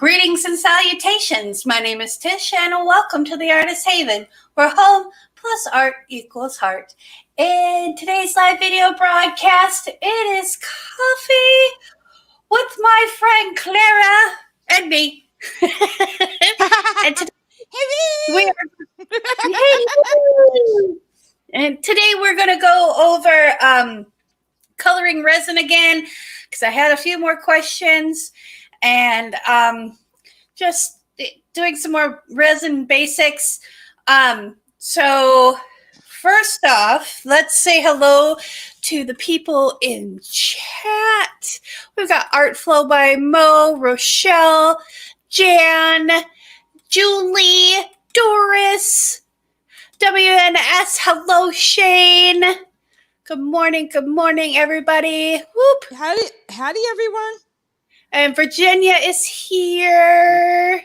Greetings and salutations. My name is Tish, and welcome to the Artist Haven, where home plus art equals heart. In today's live video broadcast, it is coffee with my friend Clara and me. And today we're going to go over coloring resin again, because I had a few more questions. And just doing some more resin basics. So first off, let's say hello to the people in chat. We've got Art Flow by Mo, Rochelle, Jan, Julie, Doris, WNS, hello Shane. Good morning, everybody. Whoop. Howdy, everyone. And Virginia is here.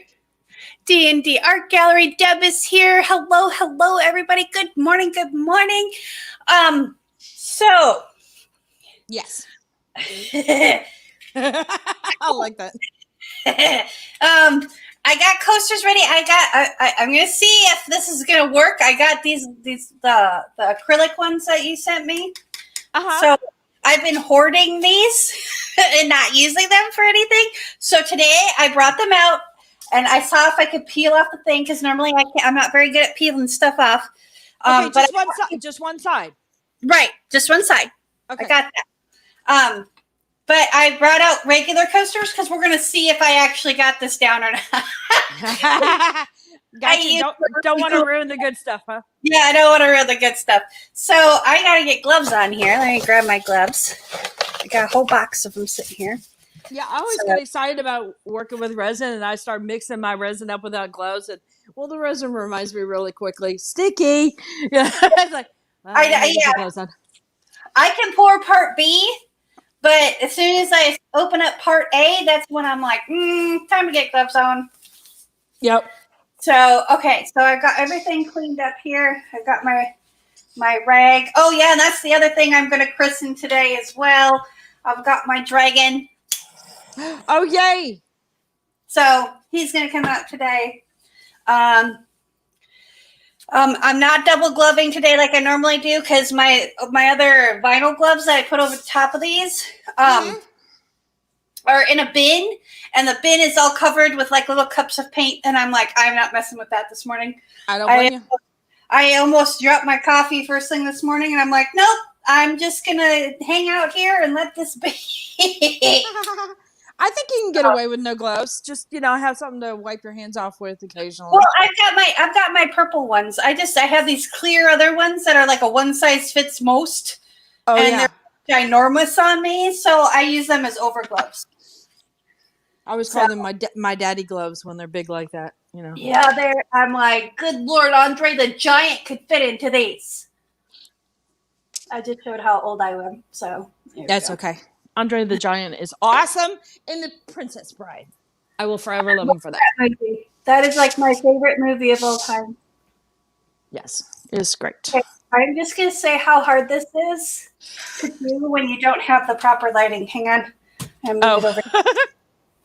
D&D Art Gallery. Deb is here. Hello, everybody. Good morning. So. Yes. I like that. I got coasters ready. I'm going to see if this is going to work. I got the acrylic ones that you sent me. So I've been hoarding these and not using them for anything. So today I brought them out and I saw if I could peel off the thing, because normally I'm not very good at peeling stuff off. Okay, just one side. Right, just one side. Okay. I got that. But I brought out regular coasters because we're going to see if I actually got this down or not. Gotcha. Don't want to ruin the good stuff, huh? Yeah, I don't want to ruin the good stuff. So I got to get gloves on here. Let me grab my gloves. I got a whole box of them sitting here. Yeah, I always get excited about working with resin, and I start mixing my resin up without gloves. And the resin reminds me really quickly. Sticky. Yeah, it's like gloves on. I can pour part B, but as soon as I open up part A, that's when I'm like, time to get gloves on. Yep. So, okay, so I've got everything cleaned up here. I've got my rag. Oh, yeah, and that's the other thing I'm going to christen today as well. I've got my dragon. Oh, yay. So he's going to come out today. I'm not double gloving today like I normally do, because my other vinyl gloves that I put over the top of these are in a bin, and the bin is all covered with like little cups of paint, and I'm like, I'm not messing with that this morning. I don't blame you. I almost dropped my coffee first thing this morning, and I'm like, nope, I'm just going to hang out here and let this be. I think you can get away with no gloves. Just, have something to wipe your hands off with occasionally. Well, I've got my purple ones. I have these clear other ones that are like a one size fits most. Oh, and they're ginormous on me, so I use them as over gloves. I always call them my daddy gloves when they're big like that, Yeah, I'm like, good Lord, Andre the Giant could fit into these. I just showed how old I am, so that's okay. Andre the Giant is awesome in The Princess Bride. I will forever love him for that. That is like my favorite movie of all time. Yes, it's great. Okay, I'm just going to say how hard this is to do when you don't have the proper lighting. Hang on. I'm move it over.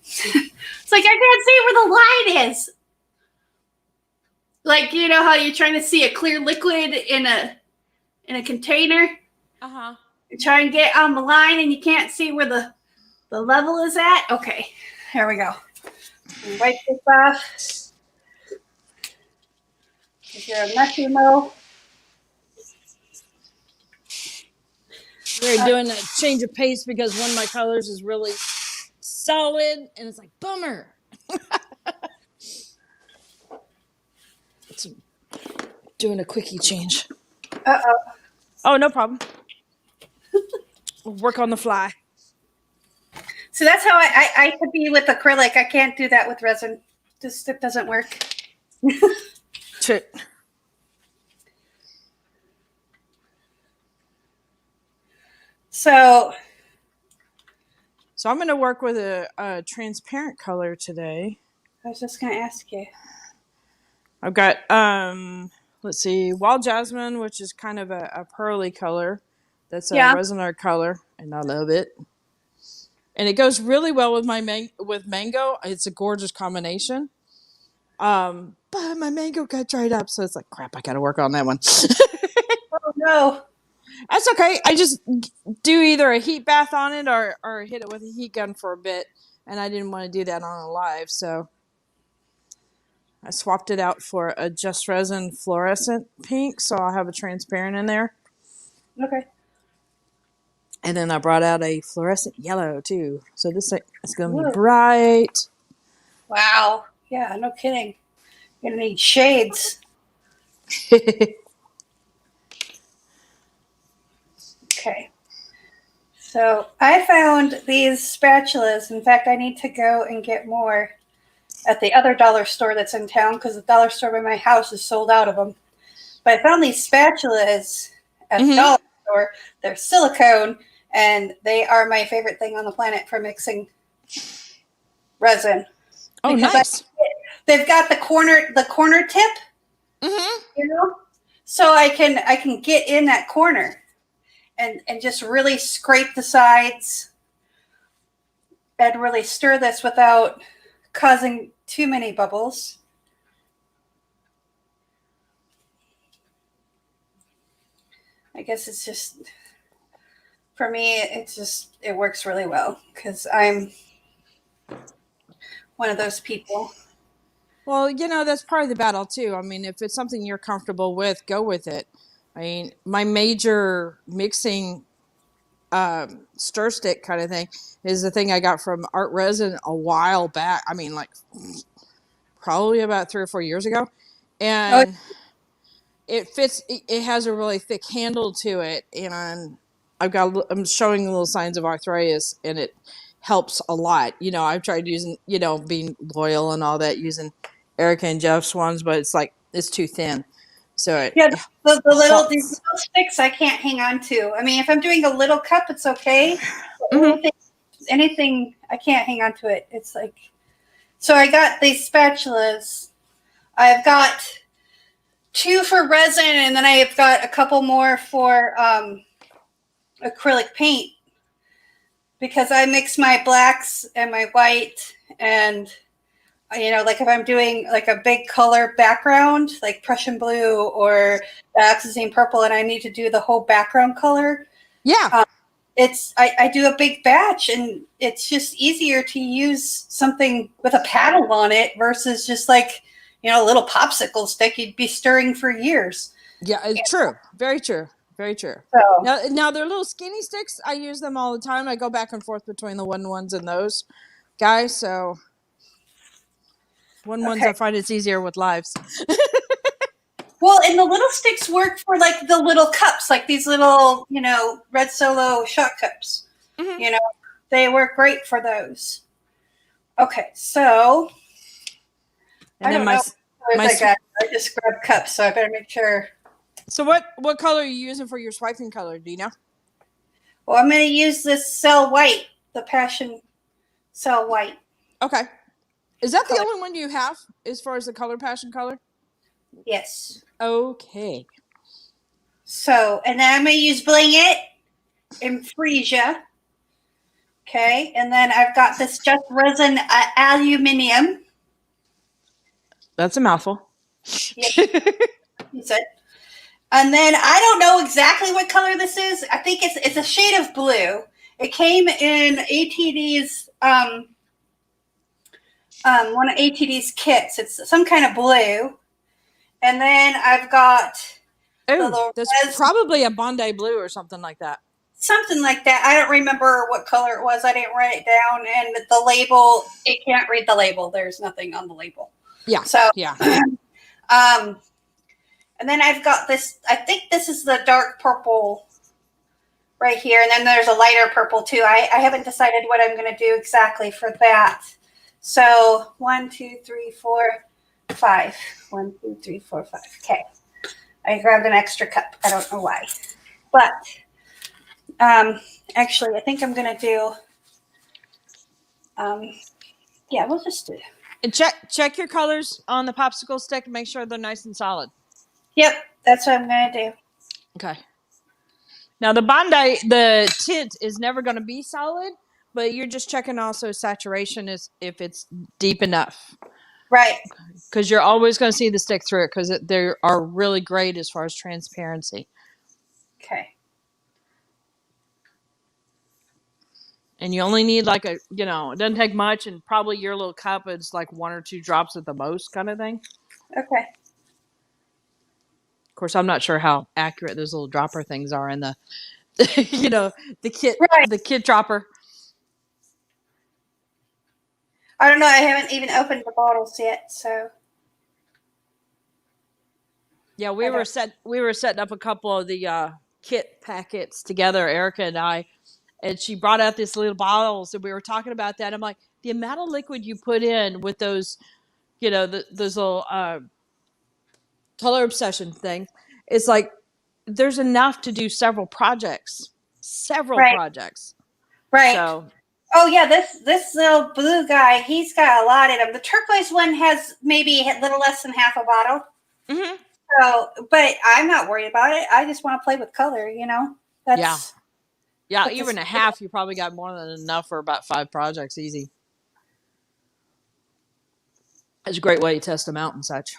It's like I can't see where the light is. Like, you know how you're trying to see a clear liquid in a container? Uh-huh. You try and get on the line and you can't see where the level is at? Okay, here we go. Wipe this off. If you're a messy mo. We're doing a change of pace because one of my colors is really solid, and it's like, bummer. It's doing a quickie change. Uh-oh. Oh, no problem. We'll work on the fly. So that's how I could be with acrylic. I can't do that with resin. It doesn't work. So I'm going to work with a transparent color today. I was just going to ask you. I've got, let's see, Wild Jasmine, which is kind of a pearly color. That's a resin art color, and I love it. and it goes really well with my with mango. It's a gorgeous combination. But my mango got dried up, so it's like crap. I got to work on that one. Oh no, that's okay. I just do either a heat bath on it or hit it with a heat gun for a bit, and I didn't want to do that on a live, so I swapped it out for a Just Resin fluorescent pink, so I'll have a transparent in there. Okay. And then I brought out a fluorescent yellow too, so this is going to be bright. Wow. Yeah, no kidding. You're gonna need shades. Okay. So I found these spatulas. In fact, I need to go and get more at the other dollar store that's in town because the dollar store by my house is sold out of them. But I found these spatulas at the dollar store. They're silicone, and they are my favorite thing on the planet for mixing resin. Oh, because nice. They've got the corner tip, you know, so I can get in that corner and just really scrape the sides and really stir this without causing too many bubbles. I guess it's just, for me, it works really well because I'm one of those people. Well, you know, that's part of the battle too. I mean, if it's something you're comfortable with, go with it. I mean, my major mixing stir stick kind of thing is the thing I got from Art Resin a while back. I mean, like probably about 3 or 4 years ago. And it fits, it has a really thick handle to it. And I'm showing little signs of arthritis, and it helps a lot. You know, I've tried using, you know, being loyal and all that, using Erica and Jeff's ones, but it's like, it's too thin. So the little sticks I can't hang on to. I mean, if I'm doing a little cup, it's okay. Anything I can't hang on to it. It's like, so I got these spatulas. I've got 2 for resin, and then I've got a couple more for acrylic paint because I mix my blacks and my white, and you know, like if I'm doing like a big color background, like Prussian blue or Oxazine purple, and I need to do the whole background color. Yeah. I do a big batch, and it's just easier to use something with a paddle on it versus just like, you know, a little popsicle stick you'd be stirring for years. Yeah, it's true. Very true. Very true. So, now they're little skinny sticks. I use them all the time. I go back and forth between the wooden ones and those guys. So wooden ones, I find it's easier with lives. Well, and the little sticks work for like the little cups, like these little, you know, Red Solo shot cups. You know, they work great for those. Okay, so and then I just grabbed cups, so I better make sure. So what color are you using for your swiping color? Do you know? Well, I'm going to use this Cell White, the Passion Cell White. Okay. Is that the only one you have as far as the color Passion color? Yes. Okay. So, and then I'm going to use Bling It in Freesia. Okay. And then I've got this Just Resin Aluminium. That's a mouthful. Yes. You said. And then I don't know exactly what color this is. I think it's a shade of blue. It came in ATD's one of ATD's kits. It's some kind of blue. And then I've got that's probably a Bondi blue or something like that. Something like that. I don't remember what color it was. I didn't write it down. And the label, it can't read the label. There's nothing on the label. Yeah. So yeah. And then I've got this, I think this is the dark purple right here. And then there's a lighter purple too. I haven't decided what I'm going to do exactly for that. So 1, 2, 3, 4, 5. 1, 2, 3, 4, 5. Okay. I grabbed an extra cup. I don't know why. But actually, I think I'm going to do, yeah, we'll just do. And check your colors on the popsicle stick and make sure they're nice and solid. Yep, that's what I'm going to do. Okay. Now the Bondi, the tint is never going to be solid, But you're just checking also saturation is if it's deep enough. Right. Because you're always going to see the stick through it because they are really great as far as transparency. Okay. And you only need like it doesn't take much, and probably your little cup is like 1 or 2 drops at the most kind of thing. Okay. Of course, I'm not sure how accurate those little dropper things are in the, the kit dropper. I don't know. I haven't even opened the bottles yet, so. Yeah, we were setting up a couple of the kit packets together, Erica and I, and she brought out this little bottles, and we were talking about that. I'm like, the amount of liquid you put in with those, those little color obsession thing, it's like there's enough to do several projects. Right. So. Oh yeah, this little blue guy, he's got a lot in him. The turquoise one has maybe a little less than half a bottle. Mm-hmm. So, but I'm not worried about it. I just want to play with color, That's yeah. Even a half, you probably got more than enough for about 5 projects, easy. It's a great way to test them out and such.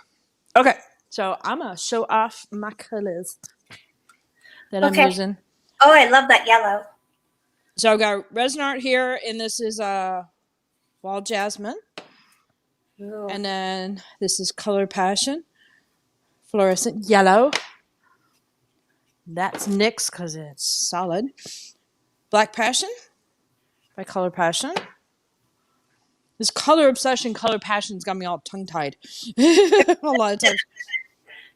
Okay, so I'm gonna show off my colors that I'm using. Oh, I love that yellow. So I've got resin art here, and this is Wild Jasmine. Ooh. And then this is Color Passion, fluorescent yellow. That's NYX because it's solid. Black Passion by Color Passion. This Color Obsession, Color Passion's got me all tongue-tied a lot of times.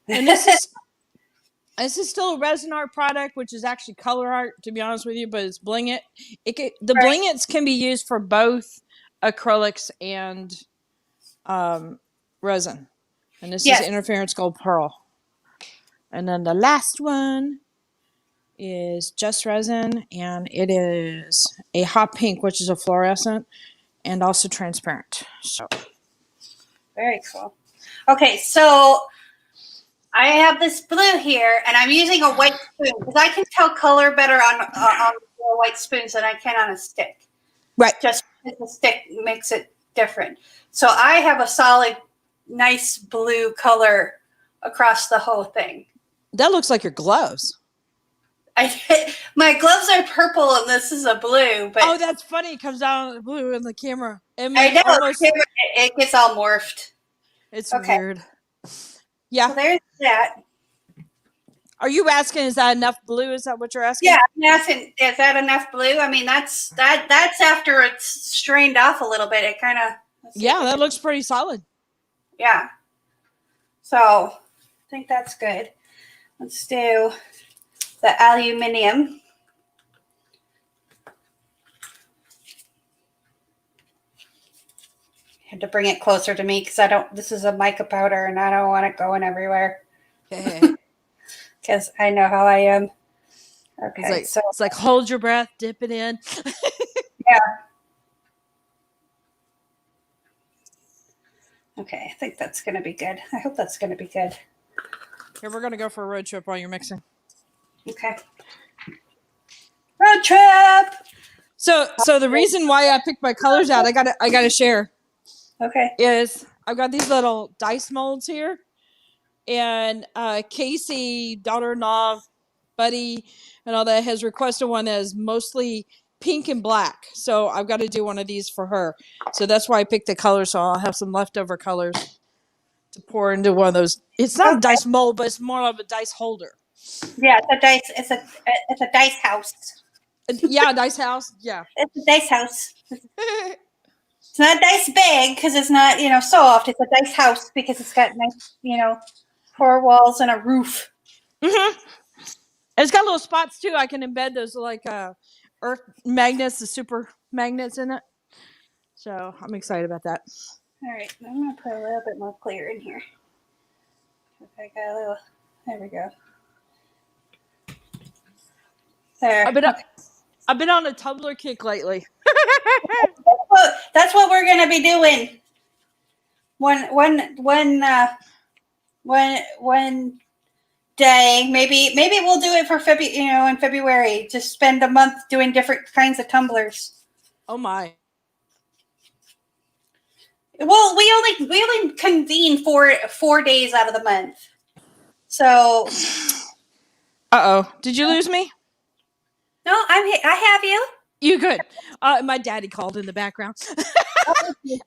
And this is still a resin art product, which is actually color art, to be honest with you, but it's bling it. The bling its can be used for both acrylics and resin. And this is Interference Gold Pearl. And then the last one is just resin, and it is a hot pink, which is a fluorescent and also transparent. So very cool. Okay, so I have this blue here, and I'm using a white spoon because I can tell color better on white spoons than I can on a stick. Right. Just because the stick makes it different. So I have a solid, nice blue color across the whole thing. That looks like your gloves. My gloves are purple, and this is a blue. But oh, that's funny. It comes down blue in the camera. I know. It gets all morphed. It's weird. Yeah. So there's that. Are you asking, is that enough blue? Is that what you're asking? Yeah, I'm asking, is that enough blue? I mean, that's after it's strained off a little bit. It kind of. Yeah, that looks pretty solid. Yeah. So I think that's good. Let's do the aluminum. I had to bring it closer to me because this is a mica powder and I don't want it going everywhere. Because I know how I am. Okay. It's like hold your breath, dip it in. Yeah. Okay, I think that's going to be good. I hope that's going to be good. Here, we're going to go for a road trip while you're mixing. Okay. Road trip! So the reason why I picked my colors out, I gotta share. Okay. Is I've got these little dice molds here, and Casey, daughter-in-law, buddy, and all that has requested one that is mostly pink and black. So I've got to do one of these for her. So that's why I picked the colors. So I'll have some leftover colors to pour into one of those. It's not a dice mold, but it's more of a dice holder. Yeah, it's a dice. It's a dice house. Yeah, a dice house. Yeah, it's a dice house. It's not dice bag because it's not soft. It's a dice house because it's got nice 4 walls and a roof. Mm-hmm. It's got little spots too. I can embed those like earth magnets, the super magnets in it. So I'm excited about that. All right, I'm gonna put a little bit more clear in here. I got a little. There we go. There. I've been on a Tumblr kick lately. That's what we're gonna be doing. One day, maybe we'll do it for in February. Just spend a month doing different kinds of tumblers. Oh my. Well, we only convene 4 days out of the month. So Uh-oh. Did you lose me? no, I have you. You good. My daddy called in the background. Oh, I think yeah.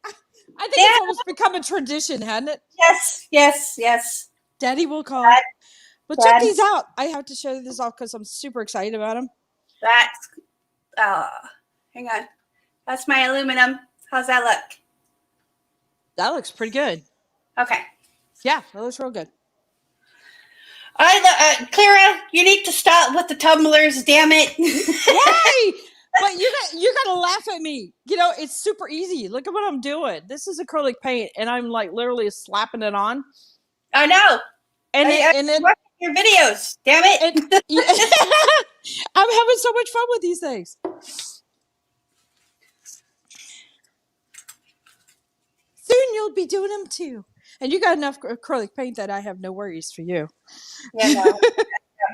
it's almost become a tradition, hasn't it? Yes. Daddy will call. But check Dad, these out. I have to show you this off because I'm super excited about them. that's hang on. That's my aluminum. How's that look? That looks pretty good. Okay. Yeah, that looks real good. Clara, you need to stop with the tumblers. Damn it! Why? But you gotta laugh at me. You know, it's super easy. Look at what I'm doing. This is acrylic paint, and I'm like literally slapping it on. I know. And I'm watching your videos. Damn it! yeah, I'm having so much fun with these things. Soon you'll be doing them too. And you got enough acrylic paint that I have no worries for you. Yeah, no,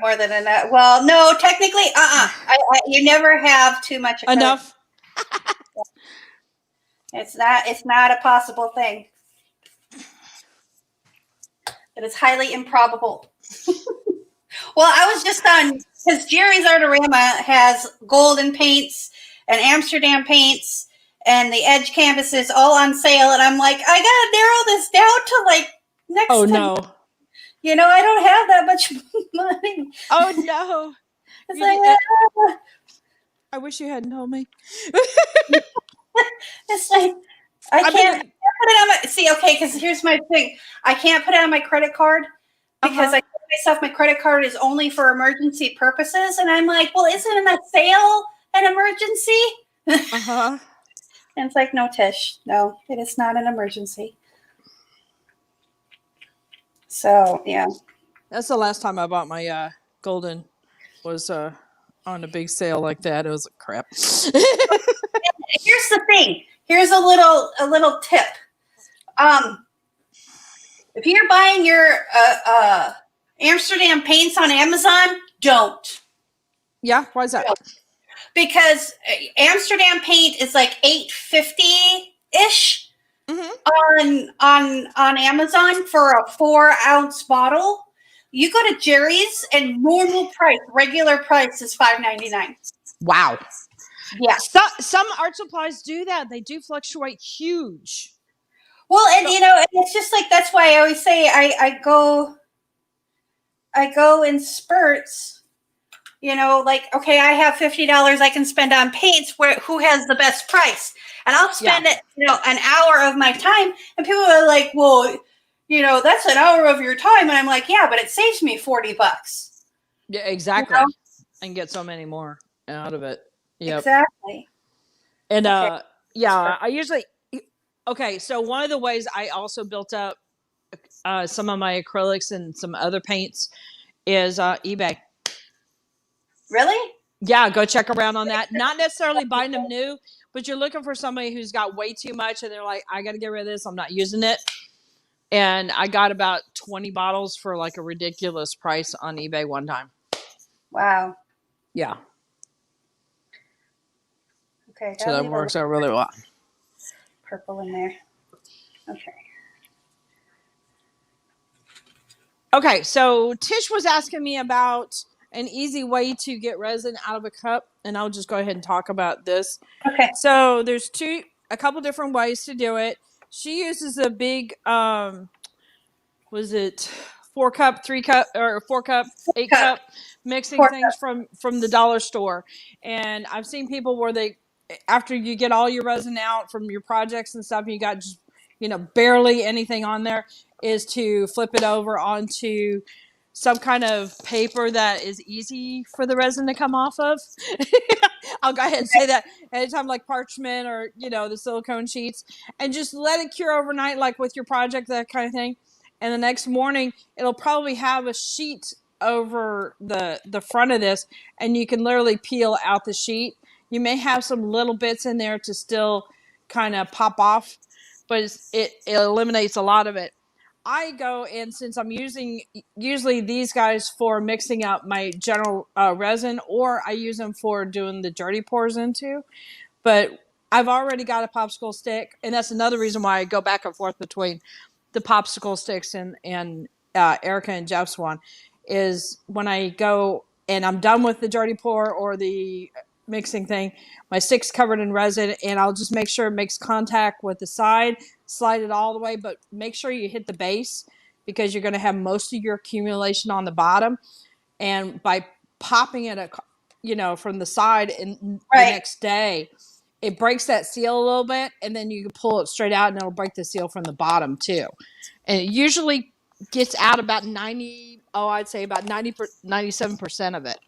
more than enough. Well, no, technically, you never have too much acrylic. Enough. It's not a possible thing. It is highly improbable. Well, I was just on, because Jerry's Artorama has golden paints and Amsterdam paints and the edge canvases all on sale, and I'm like, I gotta narrow this down to like next time. No. You know, I don't have that much money. Oh no. It's like, I wish you hadn't told me. It's like I can't put it on my okay, because here's my thing. I can't put it on my credit card because I told myself my credit card is only for emergency purposes, and I'm like, well, isn't a sale an emergency? And it's like, no, Tish, no, it is not an emergency. So yeah, that's the last time I bought my golden was on a big sale like that. It was like crap. Here's the thing. Here's a little tip. If you're buying your Amsterdam paints on Amazon, don't. Yeah, why is that? Because Amsterdam paint is like $8.50-ish on Amazon for a 4-ounce bottle. You go to Jerry's and normal price, regular price is $5.99. Wow. Yeah. Some art supplies do that. They do fluctuate huge. Well, and you know, and it's just like, that's why I always say I go in spurts. You know, like, okay, I have $50 I can spend on paints. Who has the best price? And I'll spend it, an hour of my time. And people are like, well, that's an hour of your time. And I'm like, yeah, but it saves me $40. Yeah, exactly. You know? And get so many more out of it. Yep. Exactly. And I usually so one of the ways I also built up some of my acrylics and some other paints is eBay. Really? Yeah, go check around on that. Not necessarily buying them new, but you're looking for somebody who's got way too much and they're like, I got to get rid of this. I'm not using it. And I got about 20 bottles for like a ridiculous price on eBay one time. Wow. Yeah. Okay. So that works out really well. Purple in there. Okay. Okay, so Tish was asking me about an easy way to get resin out of a cup, and I'll just go ahead and talk about this. Okay. So there's a couple different ways to do it. She uses a big, was it 4-cup, 3-cup, or 4-cup, 8-cup mixing things from the dollar store. And I've seen people where they, after you get all your resin out from your projects and stuff, you got just, barely anything on there, is to flip it over onto some kind of paper that is easy for the resin to come off of. I'll go ahead and say that anytime, like parchment or, the silicone sheets, and just let it cure overnight, like with your project, that kind of thing. And the next morning, it'll probably have a sheet over the front of this, and you can literally peel out the sheet. You may have some little bits in there to still kind of pop off, but it eliminates a lot of it. I go in, since I'm using usually these guys for mixing up my general resin, or I use them for doing the dirty pours into. But I've already got a popsicle stick, and that's another reason why I go back and forth between the popsicle sticks and Erica and Jeff's one, is when I go and I'm done with the dirty pour or the mixing thing, my stick's covered in resin, and I'll just make sure it makes contact with the side, slide it all the way, but make sure you hit the base because you're going to have most of your accumulation on the bottom. And by popping it, from the side and the next day, it breaks that seal a little bit, and then you can pull it straight out and it'll break the seal from the bottom too. And it usually gets out about 97% of it.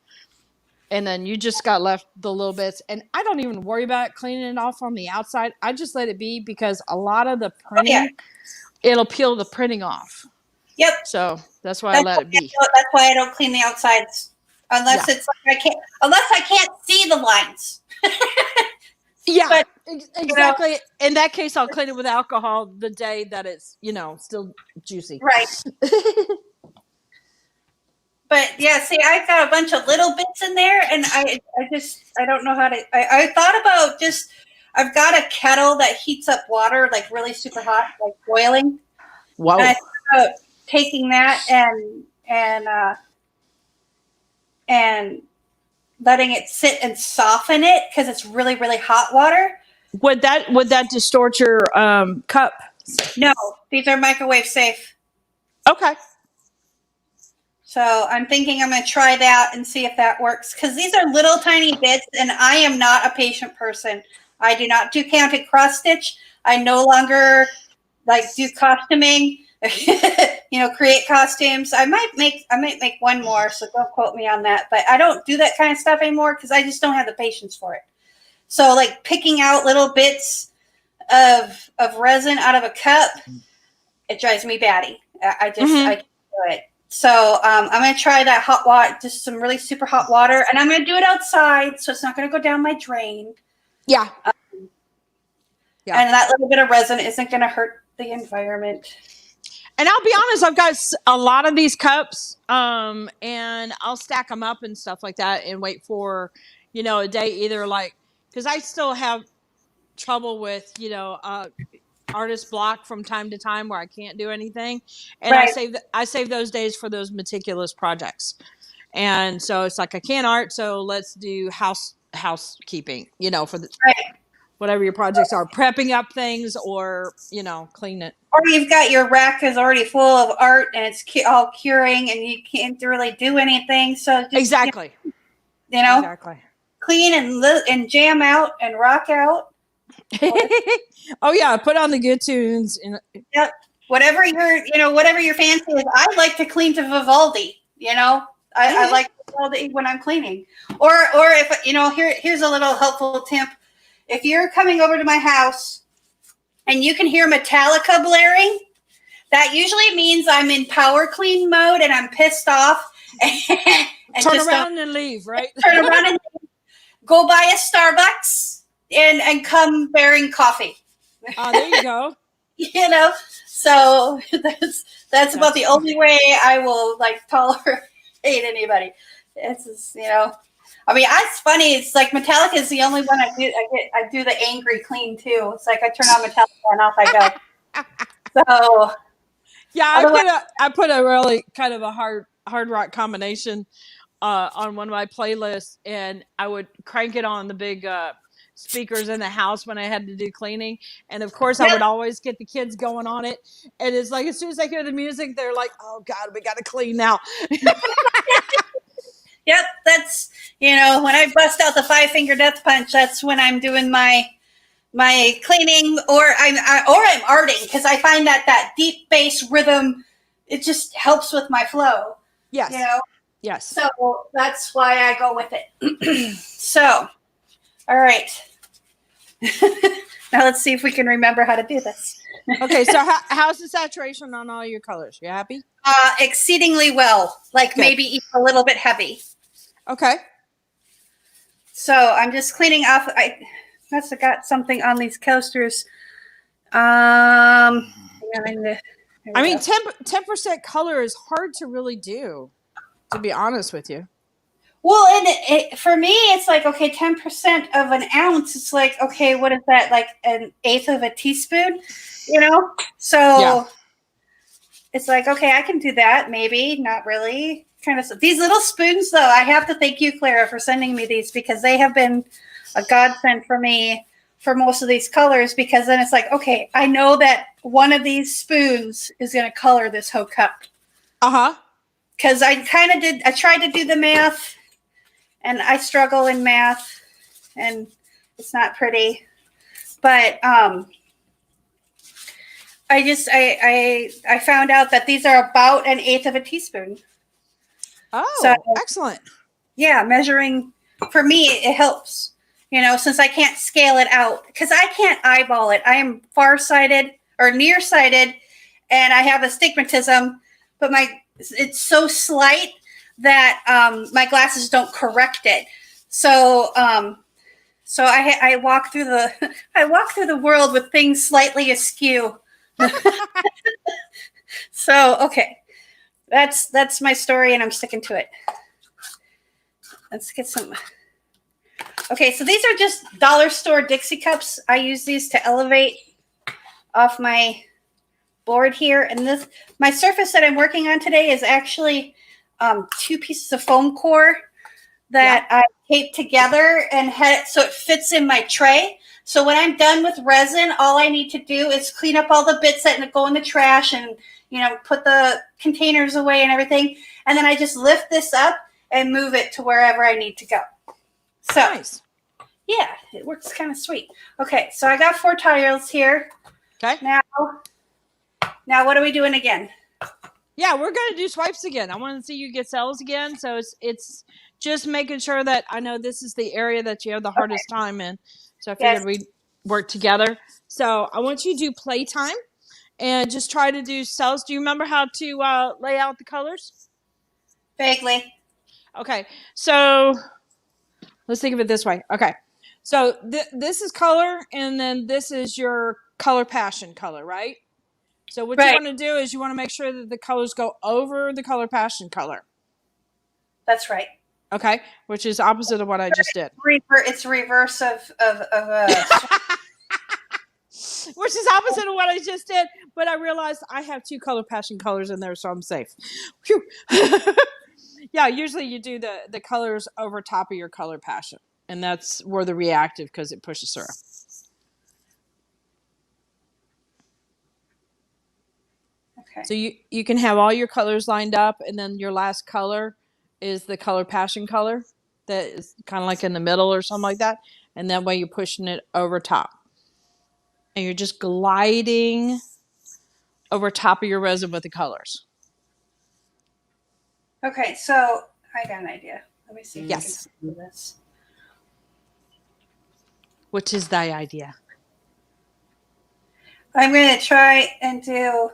And then you just got left the little bits. And I don't even worry about cleaning it off on the outside. I just let it be because a lot of the printing, it'll peel the printing off. Yep. So that's why I let it be. That's why I don't clean the outsides unless it's like unless I can't see the lines. Yeah, but, exactly. In that case, I'll clean it with alcohol the day that it's, still juicy. Right. But yeah, see, I've got a bunch of little bits in there, and I don't know how to. I thought about I've got a kettle that heats up water like really super hot, like boiling. Wow. And I thought about taking that and letting it sit and soften it because it's really, really hot water. Would that distort your cup? No, these are microwave safe. Okay. So I'm thinking I'm going to try that and see if that works because these are little tiny bits, and I am not a patient person. I do not do counted cross stitch. I no longer do costuming. Create costumes. I might make one more, so don't quote me on that. But I don't do that kind of stuff anymore because I just don't have the patience for it. So picking out little bits of resin out of a cup, it drives me batty. I can't do it. So I'm going to try that hot water, just some really super hot water, and I'm going to do it outside, so it's not going to go down my drain. Yeah. And that little bit of resin isn't going to hurt the environment. And I'll be honest, I've got a lot of these cups, and I'll stack them up and stuff like that and wait for, a day either because I still have trouble with, artist block from time to time where I can't do anything. And I save those days for those meticulous projects. And so it's like, I can't art, so let's do housekeeping, for the whatever your projects are, prepping up things or, clean it. Or you've got your rack is already full of art and it's all curing and you can't really do anything. So just, exactly. Exactly. Clean and jam out and rock out. Oh yeah, put on the good tunes. Yep. Whatever your fancy is. I like to clean to Vivaldi. I like Vivaldi when I'm cleaning. Or if here's a little helpful tip. If you're coming over to my house and you can hear Metallica blaring, that usually means I'm in power clean mode and I'm pissed off. And turn around and leave, right? Turn around and leave. Go buy a Starbucks and come bearing coffee. There you go. So that's about the only way I will tolerate anybody. It's just, it's funny. It's like Metallica is the only one I do. I do the angry clean too. It's like I turn on Metallica and off I go. So yeah, I put a really kind of a hard rock combination on one of my playlists, and I would crank it on the big speakers in the house when I had to do cleaning. And of course, I would always get the kids going on it. And it's like as soon as I hear the music, they're like, "Oh God, we got to clean now." Yep, that's when I bust out the 5-finger death punch. That's when I'm doing my cleaning, or I'm arting because I find that deep bass rhythm, it just helps with my flow. Yes. Yes. So that's why I go with it. So, all right. Now let's see if we can remember how to do this. Okay, so how's the saturation on all your colors? You happy? Exceedingly well. Good. Maybe even a little bit heavy. Okay. So I'm just cleaning off. I must have got something on these coasters. I mean, 10% color is hard to really do, to be honest with you. Well, and for me, it's like, okay, 10% of an ounce. It's like, okay, what is that? Like an eighth of a teaspoon, you know? So it's like, okay, I can do that. Maybe not really. Kind of these little spoons, though. I have to thank you, Clara, for sending me these because they have been a godsend for me for most of these colors. Because then it's like, okay, I know that one of these spoons is going to color this whole cup. Because I tried to do the math, and I struggle in math, and it's not pretty. But I found out that these are about an eighth of a teaspoon. Oh, so, excellent. Yeah, measuring, for me, it helps, since I can't scale it out, because I can't eyeball it. I am farsighted or nearsighted, and I have astigmatism, but it's so slight that my glasses don't correct it. So I walk through the world with things slightly askew. So okay, that's my story, and I'm sticking to it. Let's get some. Okay, so these are just dollar store Dixie cups. I use these to elevate off my board here, and my surface that I'm working on today is actually 2 pieces of foam core that I taped together and had it so it fits in my tray. So when I'm done with resin, all I need to do is clean up all the bits that go in the trash and, put the containers away and everything. And then I just lift this up and move it to wherever I need to go. So, nice. Yeah, it works kind of sweet. Okay, so I got 4 tiles here. Okay. Now what are we doing again? Yeah, we're going to do swipes again. I want to see you get cells again. So it's just making sure that I know this is the area that you have the hardest time in. So I figured we'd work together. So I want you to do playtime and just try to do cells. Do you remember how to lay out the colors? Vaguely. Okay, so let's think of it this way. Okay, so this is color, and then this is your color passion color, right? So what you want to do is you want to make sure that the colors go over the color passion color. That's right. Okay, which is opposite of what I just did. It's reverse of which is opposite of what I just did, but I realized I have 2 color passion colors in there, so I'm safe. Whew. Yeah, usually you do the colors over top of your color passion, and that's where the reactive, because it pushes through. Okay. So you can have all your colors lined up, and then your last color is the color passion color that is kind of like in the middle or something like that, and that way you're pushing it over top. And you're just gliding over top of your resin with the colors. Okay, so I got an idea. Let me see if I can do this. What is thy idea? I'm going to try and do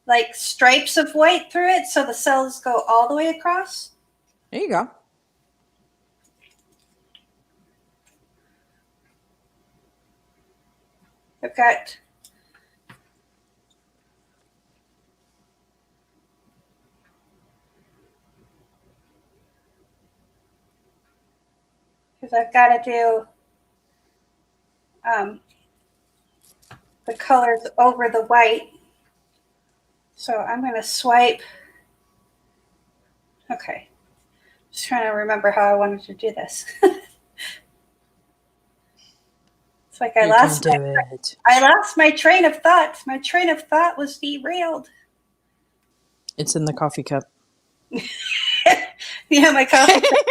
like stripes of white through it so the cells go all the way across. There you go. I've got because I've got to do the colors over the white. So I'm going to swipe. Okay. Just trying to remember how I wanted to do this. It's like I lost my train of thought. My train of thought was derailed. It's in the coffee cup. Yeah, my coffee cup.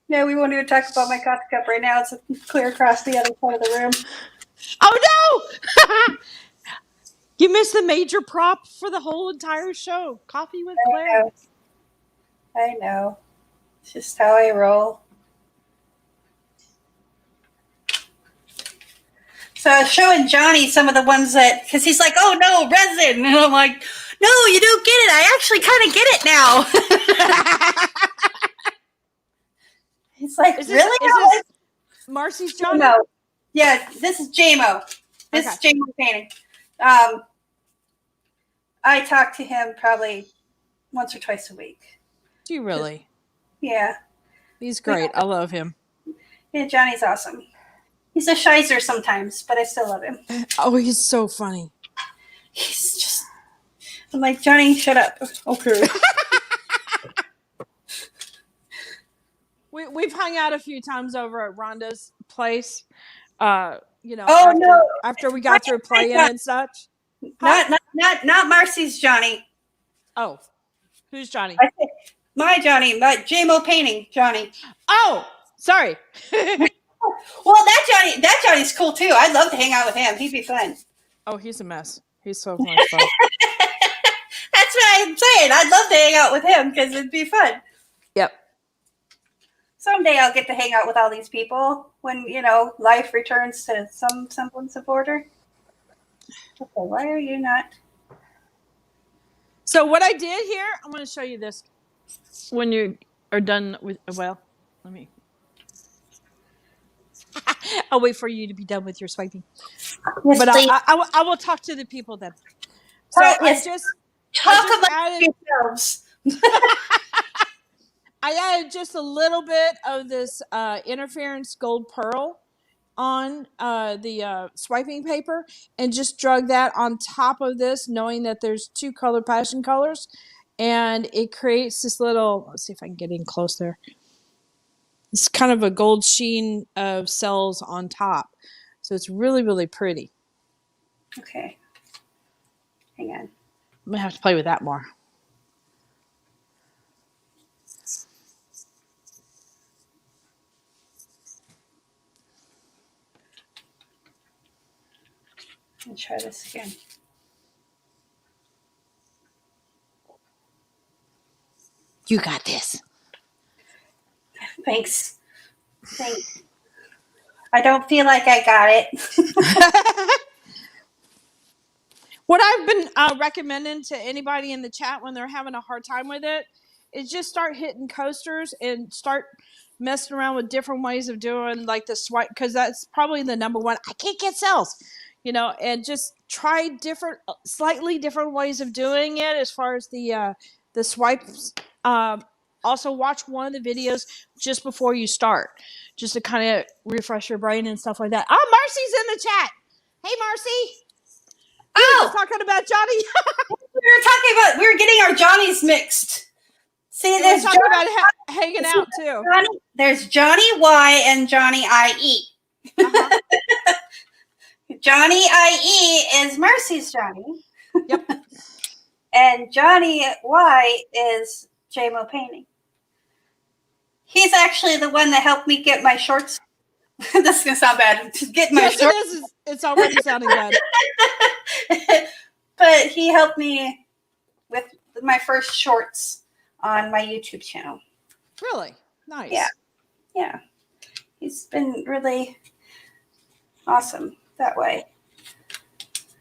Yeah, we won't even talk about my coffee cup right now. It's clear across the other side of the room. Oh no! You missed the major prop for the whole entire show. Coffee with Claire. I know. It's just how I roll. So I was showing Johnny some of the ones that, because he's like, oh no, resin. And I'm like, no, you don't get it. I actually kind of get it now. He's like, really? Is this Marcy's Johnny? No. Yeah, this is JMO. This is JMO painting. I talk to him probably once or twice a week. Do you really? Yeah. He's great. I love him. Yeah, Johnny's awesome. He's a shizer sometimes, but I still love him. Oh, he's so funny. He's just... I'm like, Johnny, shut up. Okay. We've hung out a few times over at Rhonda's place. After we got through playing and such. Huh? Not Marcy's Johnny. Oh, who's Johnny? My Johnny, my JMO painting Johnny. Oh, sorry. Well, that Johnny's cool too. I'd love to hang out with him. He'd be fun. Oh, he's a mess. He's so much fun. That's what I'm saying. I'd love to hang out with him because it'd be fun. Yep. Someday I'll get to hang out with all these people when, life returns to some semblance of order. Okay, why are you not? So what I did here, I'm going to show you this when you are done with, let me. I'll wait for you to be done with your swiping. Yes, but please. I will talk to the people then. So yes. Talk about yourselves. I added just a little bit of this interference gold pearl on the swiping paper and just drug that on top of this, knowing that there's 2 color passion colors, and it creates this little, let's see if I can get in close there. It's kind of a gold sheen of cells on top. So it's really, really pretty. Okay. Hang on. I'm going to have to play with that more. I'll try this again. You got this. Thanks. I don't feel like I got it. What I've been recommending to anybody in the chat when they're having a hard time with it is just start hitting coasters and start messing around with different ways of doing like the swipe, because that's probably the number one. I can't get cells, and just try slightly different ways of doing it as far as the swipes. Also watch one of the videos just before you start, just to kind of refresh your brain and stuff like that. Oh, Marcy's in the chat. Hey, Marcy. We were talking about Johnny. we were getting our Johnnies mixed. See, there's talking about hanging out too. There's Johnny Y and Johnny IE. Uh-huh. Johnny IE is Marcy's Johnny. Yep. And Johnny Y is JMO painting. He's actually the one that helped me get my shorts. This is gonna sound bad. To get my shorts. It's already sounding bad. But he helped me with my first shorts on my YouTube channel. Really? Nice. Yeah. He's been really awesome that way.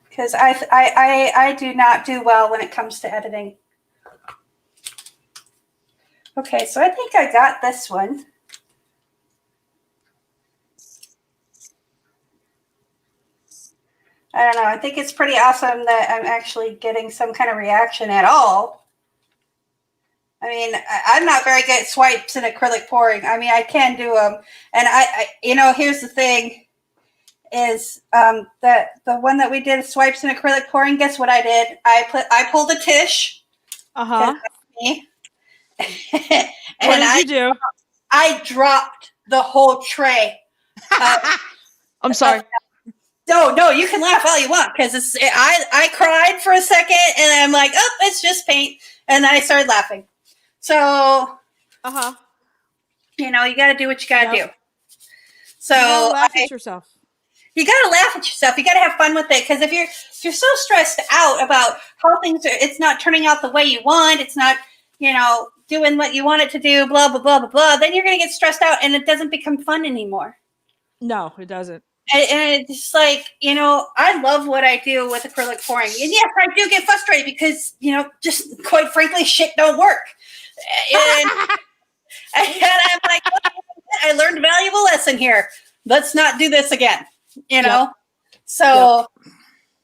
Because I do not do well when it comes to editing. Okay, so I think I got this one. I don't know. I think it's pretty awesome that I'm actually getting some kind of reaction at all. I mean, I'm not very good at swipes and acrylic pouring. I mean, I can do them. And here's the thing is that the one that we did swipes and acrylic pouring, guess what I did? I pulled a Tish. Uh-huh. Me. What did you do? I dropped the whole tray. I'm sorry. No, you can laugh all you want because I cried for a second and I'm like, oh, it's just paint, and then I started laughing. So, you got to do what you got to do. So you gotta laugh at yourself. You got to laugh at yourself. You got to have fun with it because if you're so stressed out about how things are, it's not turning out the way you want. It's not, doing what you want it to do. Blah blah blah blah blah. Then you're gonna get stressed out and it doesn't become fun anymore. No, it doesn't. And it's like, I love what I do with acrylic pouring. And yes, I do get frustrated because, just quite frankly, shit don't work. And I'm like, I learned a valuable lesson here. Let's not do this again, Yep. So, all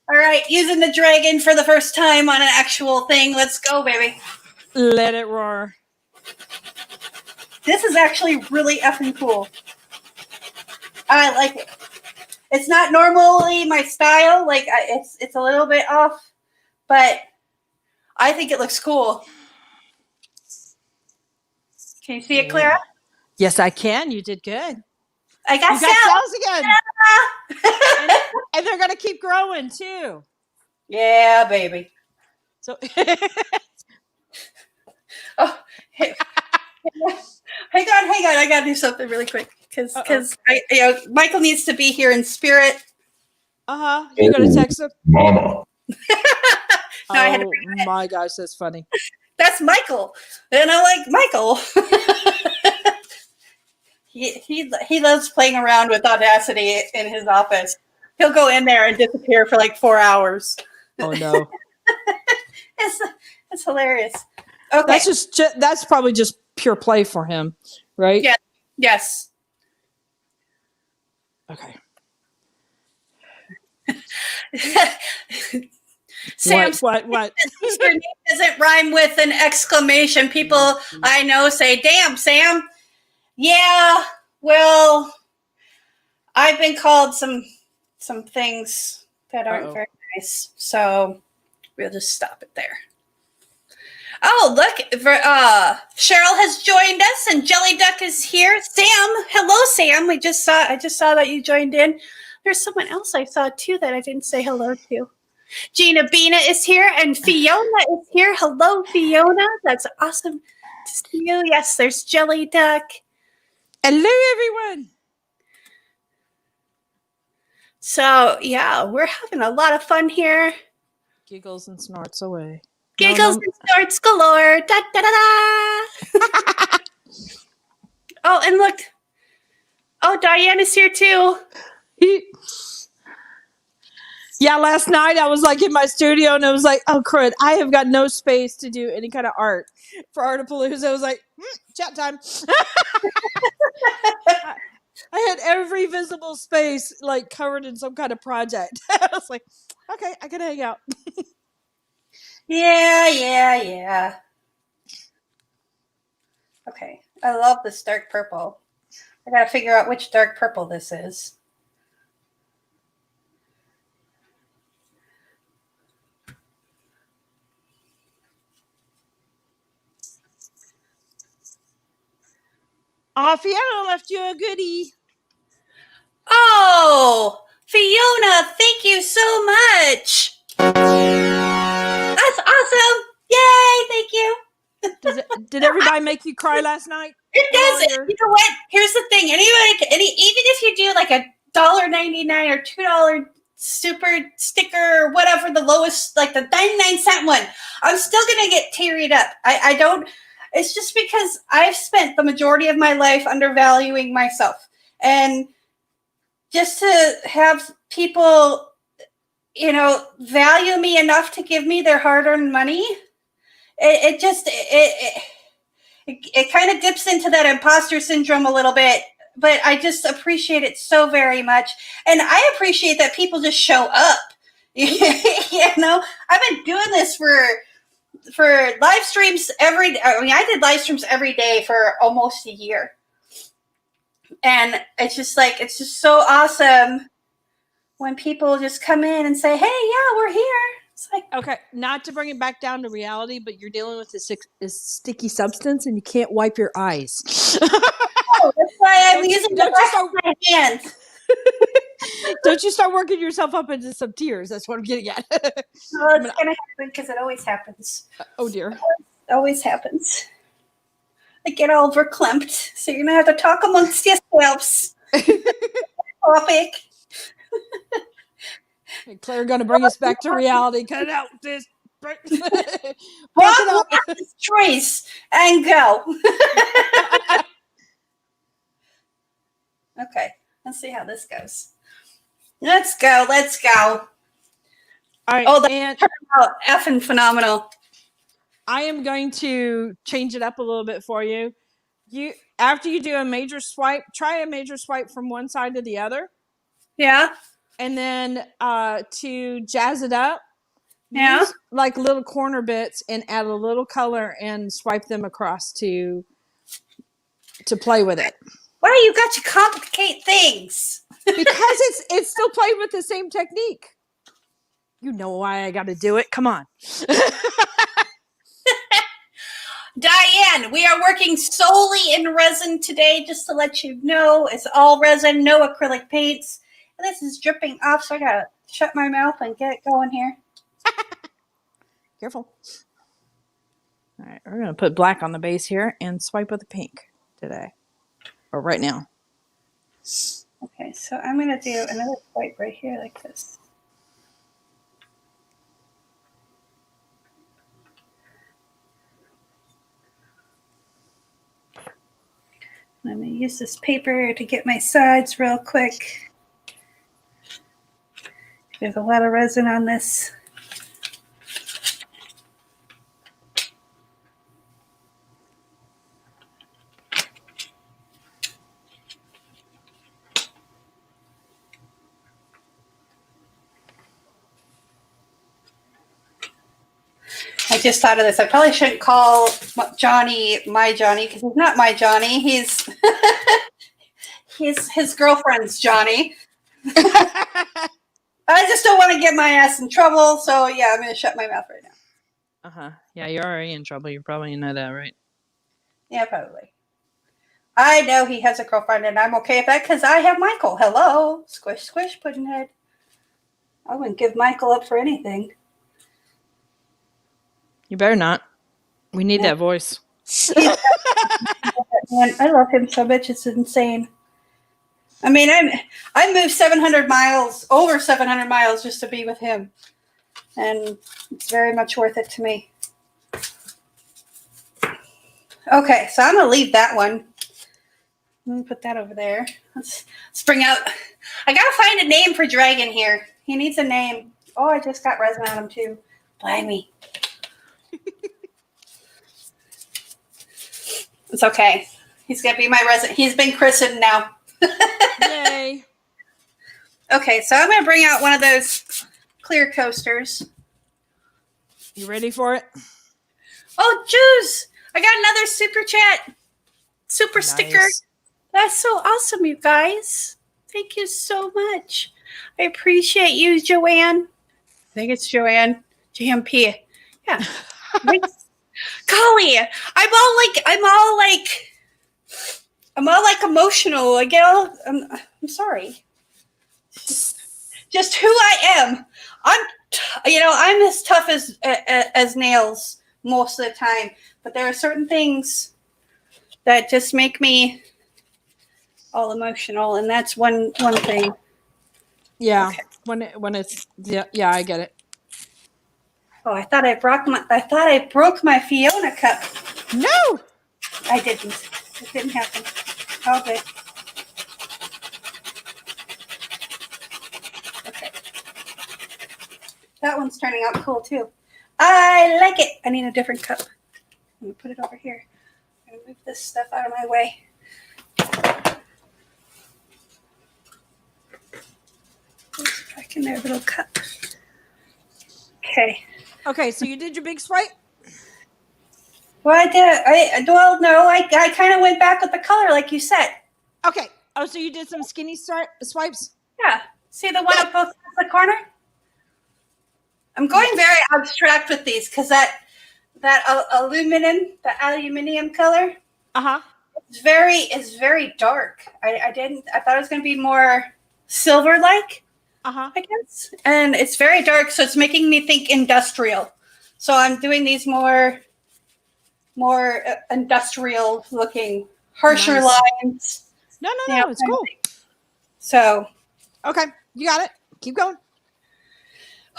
right, using the dragon for the first time on an actual thing. Let's go, baby. Let it roar. This is actually really effing cool. I like it. It's not normally my style. Like it's a little bit off, but I think it looks cool. Can you see it, Clara? Yes, I can. You did good. I got cells again. and they're going to keep growing too. Yeah, baby. So oh, hang on. I got to do something really quick because Michael needs to be here in spirit. You got to text him, Mama. Oh my gosh, that's funny. That's Michael, and I like Michael. He loves playing around with Audacity in his office. He'll go in there and disappear for like 4 hours. Oh no, it's hilarious. Okay, that's probably just pure play for him, right? Yeah. Yes. Okay. Sam, what? Your name doesn't rhyme with an exclamation. People I know say, "Damn, Sam." Yeah, well, I've been called some things that aren't very nice, so we'll just stop it there. Oh, look, Cheryl has joined us, and Jelly Duck is here. Sam, hello, Sam. I just saw that you joined in. There's someone else I saw too that I didn't say hello to. Gina Bina is here, and Fiona is here. Hello, Fiona. That's awesome to see you. Yes, there's Jelly Duck. Hello, everyone. So, yeah, we're having a lot of fun here. Giggles and snorts away. Giggles and snorts galore. Da, da, da, da. Oh, and look. Oh, Diane is here too. Yeah, last night I was like in my studio and I was like, oh, crud, I have got no space to do any kind of art for Artapalooza. I was like, chat time. I had every visible space like covered in some kind of project. I was like, okay, I can hang out. Yeah. Okay, I love this dark purple. I gotta figure out which dark purple this is. Oh, Fiona left you a goodie. Oh, Fiona, thank you so much. That's awesome. Yay, thank you. Did everybody make you cry last night? It does. You know what? Here's the thing. Even if you do like $1.99 or $2 super sticker, whatever the lowest, like the 99-cent one, I'm still gonna get tearied up. I don't. It's just because I've spent the majority of my life undervaluing myself, and just to have people, value me enough to give me their hard-earned money, it kind of dips into that imposter syndrome a little bit, but I just appreciate it so very much. And I appreciate that people just show up. I've been doing this for live streams I did live streams every day for almost a year. And it's just so awesome when people just come in and say, hey, yeah, we're here. It's like, okay, not to bring it back down to reality, but you're dealing with a sticky substance and you can't wipe your eyes. Oh, that's why I'm using my hands. Don't you start working yourself up into some tears. That's what I'm getting at. Well, it's going to happen because it always happens. Oh, dear. It always happens. I get all verklempt, so you're going to have to talk amongst yourselves. Topic. Claire going to bring us back to reality. Cut it out. This. Walk this choice and go. Okay, let's see how this goes. Let's go. All right. Oh, that turned out effing phenomenal. I am going to change it up a little bit for you. After you do a major swipe, try a major swipe from one side to the other. Yeah. And then to jazz it up, use like little corner bits and add a little color and swipe them across to to play with it. Why you got to complicate things? Because it's still played with the same technique. You know why I got to do it. Come on. Diane, we are working solely in resin today, just to let you know. It's all resin, no acrylic paints. And this is dripping off, so I got to shut my mouth and get it going here. Careful. All right, we're going to put black on the base here and swipe with the pink today. Or right now. Okay, so I'm going to do another swipe right here like this. I'm going to use this paper to get my sides real quick. There's a lot of resin on this. I just thought of this. I probably shouldn't call Johnny my Johnny, because he's not my Johnny. He's his girlfriend's Johnny. I just don't want to get my ass in trouble. So yeah, I'm going to shut my mouth right now. Yeah, you're already in trouble. You probably know that, right? Yeah, probably. I know he has a girlfriend, and I'm okay with that because I have Michael. Hello, squish, squish, Puddinhead. I wouldn't give Michael up for anything. You better not. We need that voice. Man, I love him so much. It's insane. I mean, I moved 700 miles, over 700 miles, just to be with him, and it's very much worth it to me. Okay, so I'm gonna leave that one. Let me put that over there. Let's bring out. I gotta find a name for Dragon here. He needs a name. Oh, I just got resin on him too. Blimey. It's okay. He's gonna be my resin. He's been christened now. Yay. Okay, so I'm gonna bring out one of those clear coasters. You ready for it? Oh, Jews! I got another super sticker. That's so awesome, you guys. Thank you so much. I appreciate you, Joanne. I think it's Joanne. JMP. Yeah. Golly, I'm all like emotional. I get all. I'm sorry. Just who I am. I'm as tough as nails most of the time, but there are certain things that just make me all emotional, and that's one thing. Yeah, okay. when it's yeah, I get it. Oh, I thought I broke my Fiona cup. No, I didn't. It didn't happen. All good. Okay. That one's turning out cool too. I like it. I need a different cup. I'm gonna put it over here. I'm gonna move this stuff out of my way. Back in their little cup. Okay. Okay, so you did your big swipe? Well, I did. No, I kind of went back with the color like you said. Okay. Oh, so you did some skinny swipes? Yeah. See the one up both sides of the corner? I'm going very abstract with these because that aluminium color. Is very dark. I thought it was going to be more silver like. I guess. And it's very dark, so it's making me think industrial. So I'm doing these more industrial looking, harsher lines. No, it's cool. So. Okay, you got it. Keep going.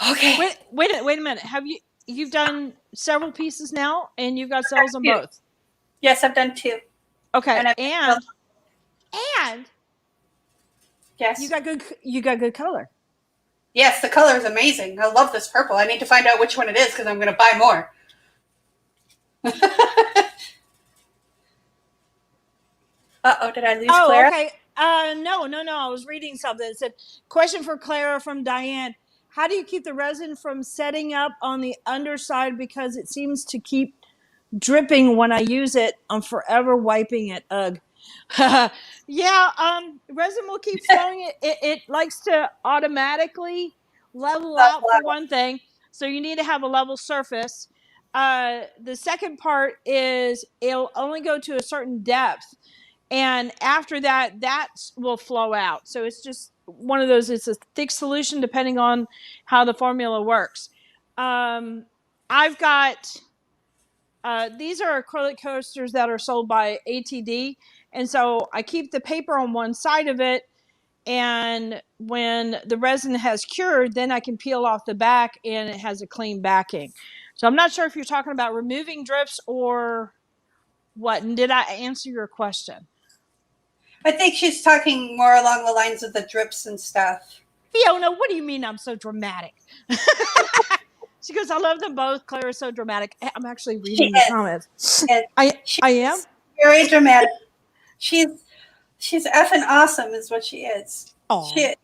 Okay. Wait a minute. You've done several pieces now, and you've got cells on both? Yes, I've done 2. Okay, and yes, you got good color. Yes, the color is amazing. I love this purple. I need to find out which one it is because I'm going to buy more. Uh-oh, did I lose Clara? Okay. No. I was reading something. It said, question for Clara from Diane. How do you keep the resin from setting up on the underside because it seems to keep dripping when I use it? I'm forever wiping it. Ugh. Yeah, resin will keep flowing. It likes to automatically level out for one thing, so you need to have a level surface. The second part is it'll only go to a certain depth, and after that, that will flow out. So it's just one of those. It's a thick solution depending on how the formula works. I've got these are acrylic coasters that are sold by ATD. And so I keep the paper on one side of it. And when the resin has cured, then I can peel off the back and it has a clean backing. So I'm not sure if you're talking about removing drips or what. And did I answer your question? I think she's talking more along the lines of the drips and stuff. Fiona, what do you mean I'm so dramatic? She goes, I love them both. Clara's so dramatic. I'm actually reading the comments. I am very dramatic. She's effing awesome, is what she is. She,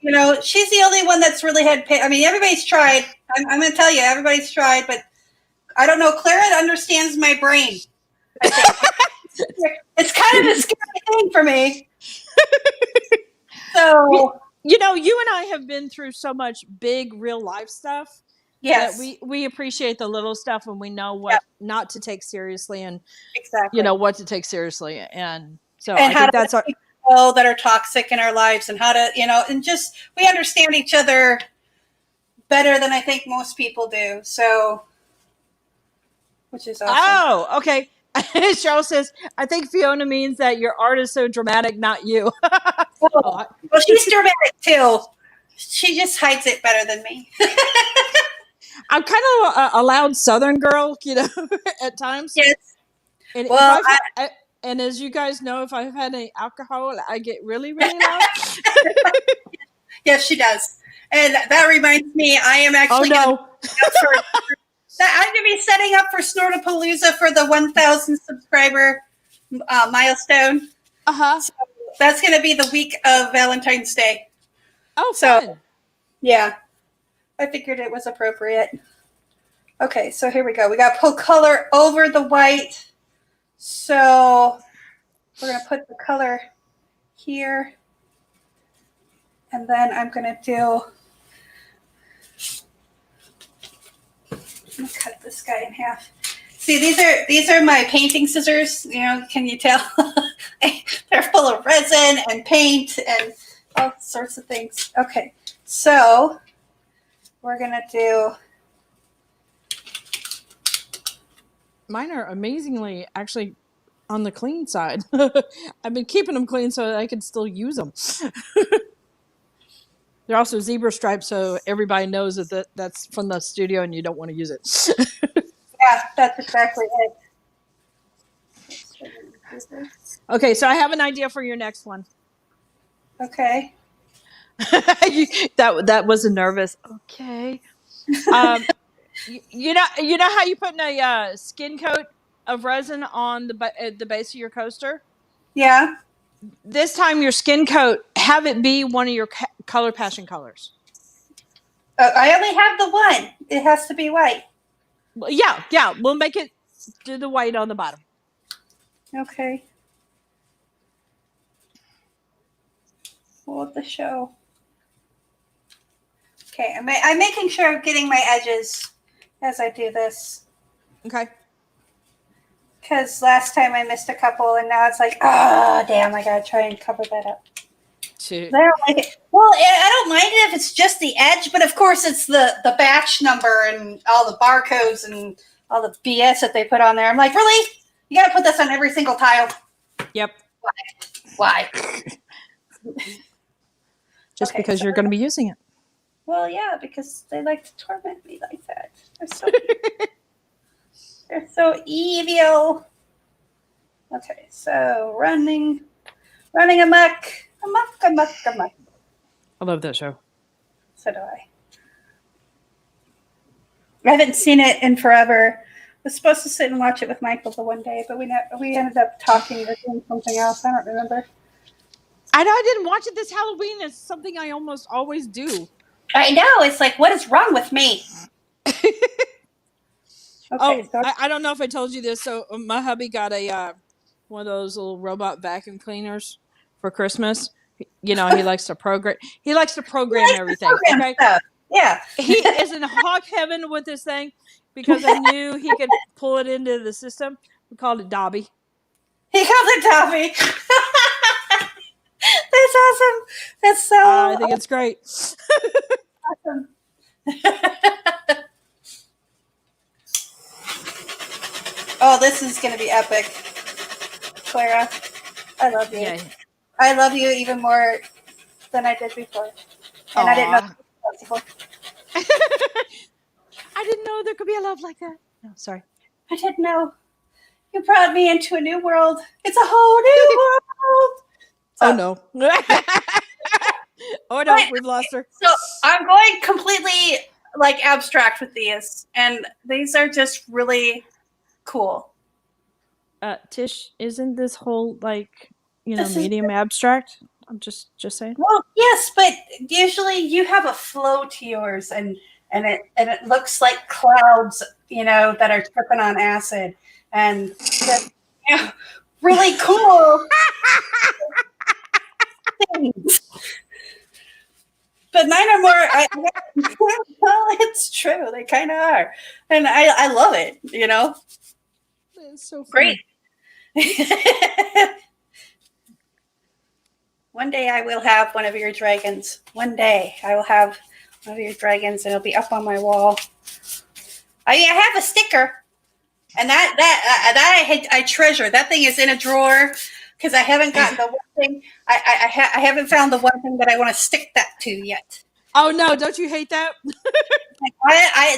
she's the only one that's really had pain. I mean, everybody's tried. I'm going to tell you, everybody's tried, but I don't know. Clara understands my brain. I think. It's kind of a scary thing for me. So, you and I have been through so much big real life stuff. Yes. That we appreciate the little stuff and we know what not to take seriously and what to take seriously. And so I think that's our people that are toxic in our lives and how to, and just we understand each other better than I think most people do. So, which is awesome. Oh, okay. Cheryl says, I think Fiona means that your art is so dramatic, not you. Well, she's dramatic too. She just hides it better than me. I'm kind of a loud Southern girl, at times. Yes. And, and as you guys know, if I've had any alcohol, I get really, really loud. Yes, she does. And that reminds me, I am actually I'm going to be setting up for Snortapalooza for the 1,000 subscriber milestone. So that's going to be the week of Valentine's Day. Oh, fun. So, yeah. I figured it was appropriate. Okay, so here we go. We got to put color over the white. So we're going to put the color here. And then I'm going to do, I'm going to cut this guy in half. See, these are my painting scissors. Can you tell? They're full of resin and paint and all sorts of things. Okay, so we're going to do. Mine are amazingly actually on the clean side. I've been keeping them clean so that I can still use them. They're also zebra stripes, so everybody knows that that's from the studio and you don't want to use it. Yeah, that's exactly it. Okay, so I have an idea for your next one. Okay. that was a nervous. Okay. You know how you put a skin coat of resin on the base of your coaster? Yeah. This time your skin coat, have it be one of your color passion colors. I only have the one. It has to be white. Well, yeah. We'll make it do the white on the bottom. Okay. Hold the show. Okay, I'm making sure I'm getting my edges as I do this. Okay. Because last time I missed a couple, and now it's like, oh, damn, I gotta try and cover that up. I don't like it. Well, I don't mind it if it's just the edge, but of course it's the batch number and all the barcodes and all the BS that they put on there. I'm like, really? You gotta put this on every single tile? Yep. Why? Just okay, because you're going to be using it. Well, yeah, because they like to torment me like that. They're so evil. Okay, so running amok. I love that show. So do I. I haven't seen it in forever. I was supposed to sit and watch it with Michael the one day, but we ended up talking or doing something else. I don't remember. I didn't watch it this Halloween. It's something I almost always do. I know. It's like, what is wrong with me? Okay, I don't know if I told you this. So my hubby got a one of those little robot vacuum cleaners for Christmas. He likes to program. He likes to program everything. Okay. Stuff. Yeah. He is in hog heaven with this thing because I knew he could pull it into the system. We called it Dobby. He called it Dobby. That's awesome. That's so. I think it's great. Awesome. Oh, this is going to be epic. Clara, I love you. Yeah. I love you even more than I did before. And I didn't know it was possible. I didn't know there could be a love like that. No, sorry. I didn't know. You brought me into a new world. It's a whole new world. Oh, no. Oh, no, we've lost her. So I'm going completely abstract with these. And these are just really cool. Tish, isn't this whole medium abstract? I'm just saying. Well, yes, but usually you have a flow to yours, and it looks like clouds, that are tripping on acid, and that's, really cool things. But mine are more. Well, it's true. They kind of are, and I love it. It's so funny. Great. One day I will have one of your dragons. One day I will have one of your dragons, and it'll be up on my wall. I have a sticker, and that I treasure. That thing is in a drawer because I haven't gotten the one thing. I haven't found the one thing that I want to stick that to yet. Oh no! Don't you hate that?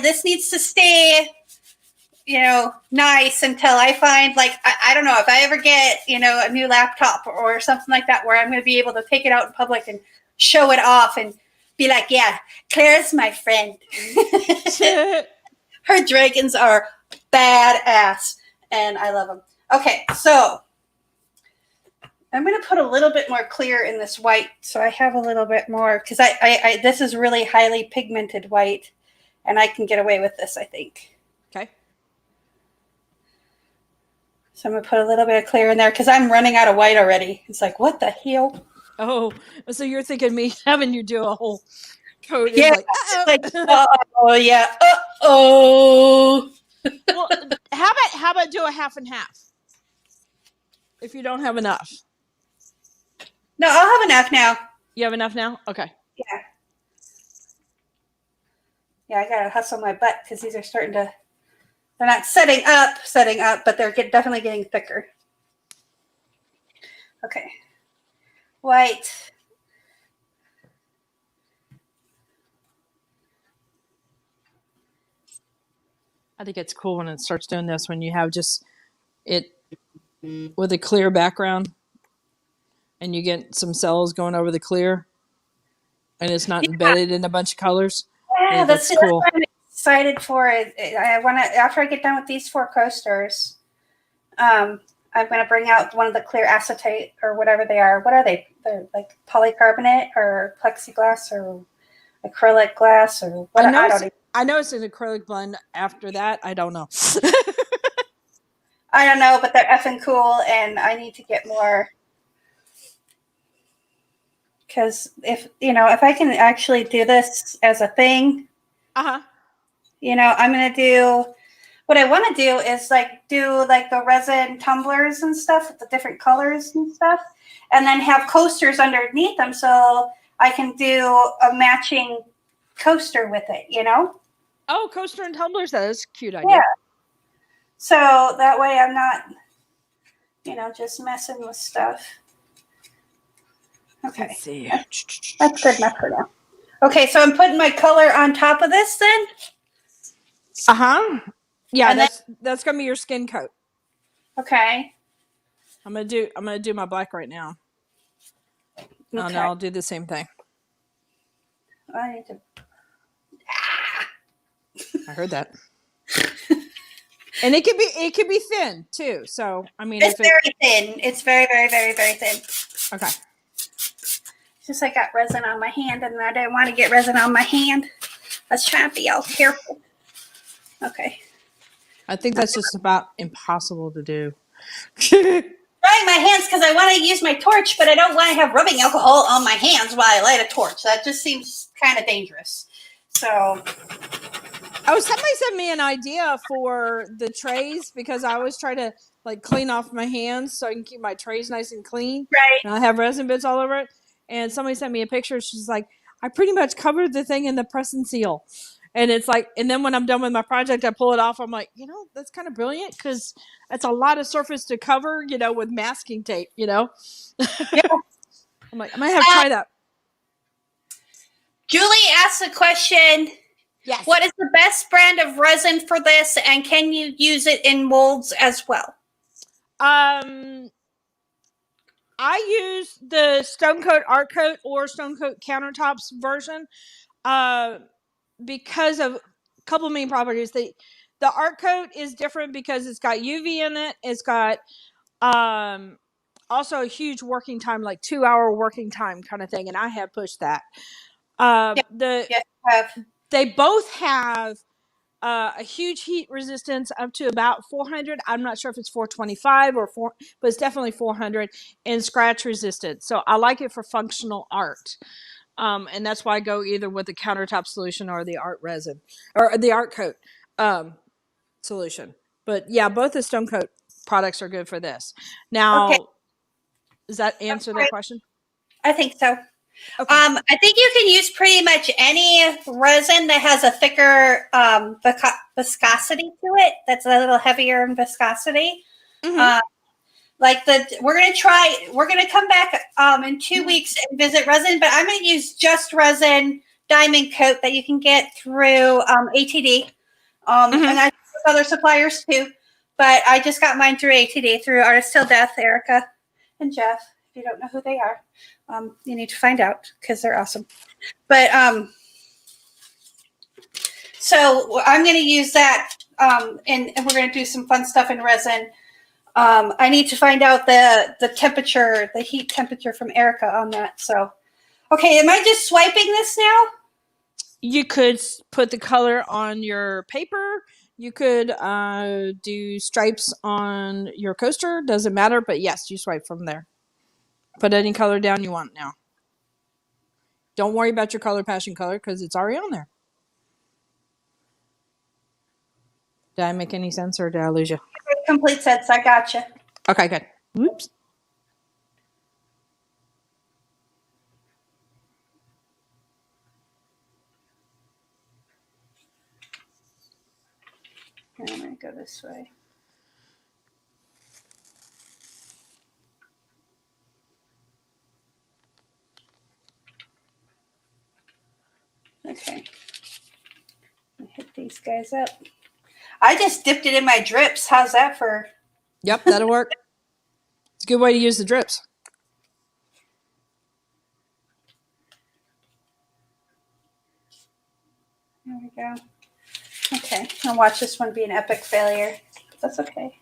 This needs to stay, nice until I find I don't know if I ever get a new laptop or something like that where I'm going to be able to take it out in public and show it off and be like, yeah, Claire's my friend. Her dragons are badass and I love them. Okay, so I'm going to put a little bit more clear in this white so I have a little bit more because I this is really highly pigmented white and I can get away with this, I think. Okay. So I'm going to put a little bit of clear in there because I'm running out of white already. It's like, what the hell? Oh, so you're thinking me having you do a whole coat? Yeah. Oh, yeah. Uh-oh. Well, how about do a half and half? If you don't have enough. No, I'll have enough now. You have enough now? Okay. Yeah. Yeah, I got to hustle my butt because these are starting to... They're not setting up, but they're definitely getting thicker. Okay. White. I think it's cool when it starts doing this, when you have just it with a clear background and you get some cells going over the clear and it's not embedded in a bunch of colors. Yeah, that's cool. That's what I'm excited for it. I want to, after I get done with these 4 coasters, I'm going to bring out one of the clear acetate or whatever they are. What are they? They're like polycarbonate or plexiglass or acrylic glass or what? I know it's an acrylic blend. After that, I don't know. I don't know, but they're effing cool, and I need to get more. Because if I can actually do this as a thing, I'm going to do, what I want to do is do the resin tumblers and stuff with the different colors and stuff, and then have coasters underneath them so I can do a matching coaster with it, Oh, coaster and tumblers, that is a cute idea. Yeah. So that way I'm not, just messing with stuff. Okay. Let's see. That's good enough for now. Okay, so I'm putting my color on top of this then? Yeah, that's gonna be your skin coat. Okay. I'm gonna do my black right now. Okay. And I'll do the same thing. I need to. I heard that. And it could be thin too. So I mean, it's very thin. It's very, very, very, very thin. Okay. Just I got resin on my hand, and I didn't want to get resin on my hand. I was trying to be all careful. Okay. I think that's just about impossible to do. No, drying my hands because I want to use my torch, but I don't want to have rubbing alcohol on my hands while I light a torch. That just seems kind of dangerous. So. Oh, somebody sent me an idea for the trays because I always try to like clean off my hands so I can keep my trays nice and clean. Right. And I have resin bits all over it. And somebody sent me a picture. She's like, I pretty much covered the thing in the press and seal. And it's like, and then when I'm done with my project, I pull it off. I'm like, that's kind of brilliant because that's a lot of surface to cover, with masking tape, Yeah. I'm like, I might have to try that. Julie asked a question. Yes. What is the best brand of resin for this, and can you use it in molds as well? I use the Stone Coat Art Coat or Stone Coat Countertops version because of a couple of main properties. The Art Coat is different because it's got UV in it. It's got also a huge working time, like 2-hour working time kind of thing, and I have pushed that. They both have a huge heat resistance up to about 400. I'm not sure if it's 425 or 4, but it's definitely 400, and scratch resistant. So I like it for functional art. And that's why I go either with the countertop solution or the art resin or the art coat solution. But yeah, both the Stone Coat products are good for this. Now, does that answer that question? I think so. Okay. I think you can use pretty much any resin that has a thicker viscosity to it. That's a little heavier in viscosity. Mm-hmm. We're going to come back in 2 weeks and visit resin, but I'm going to use just resin diamond coat that you can get through ATD. And I have other suppliers too, but I just got mine through ATD, through Artist Till Death, Erica and Jeff. If you don't know who they are, you need to find out because they're awesome. But so I'm going to use that, and we're going to do some fun stuff in resin. I need to find out the temperature, the heat temperature from Erica on that. So, okay, am I just swiping this now? You could put the color on your paper. You could do stripes on your coaster. Doesn't matter, but yes, you swipe from there. Put any color down you want now. Don't worry about your color passion color because it's already on there. Did I make any sense or did I lose you? Complete sense. I gotcha. Okay, good. Whoops. I'm going to go this way. Okay. Hit these guys up. I just dipped it in my drips. How's that for? Yep, that'll work. It's a good way to use the drips. There we go. Okay, I'll watch this one be an epic failure. That's okay.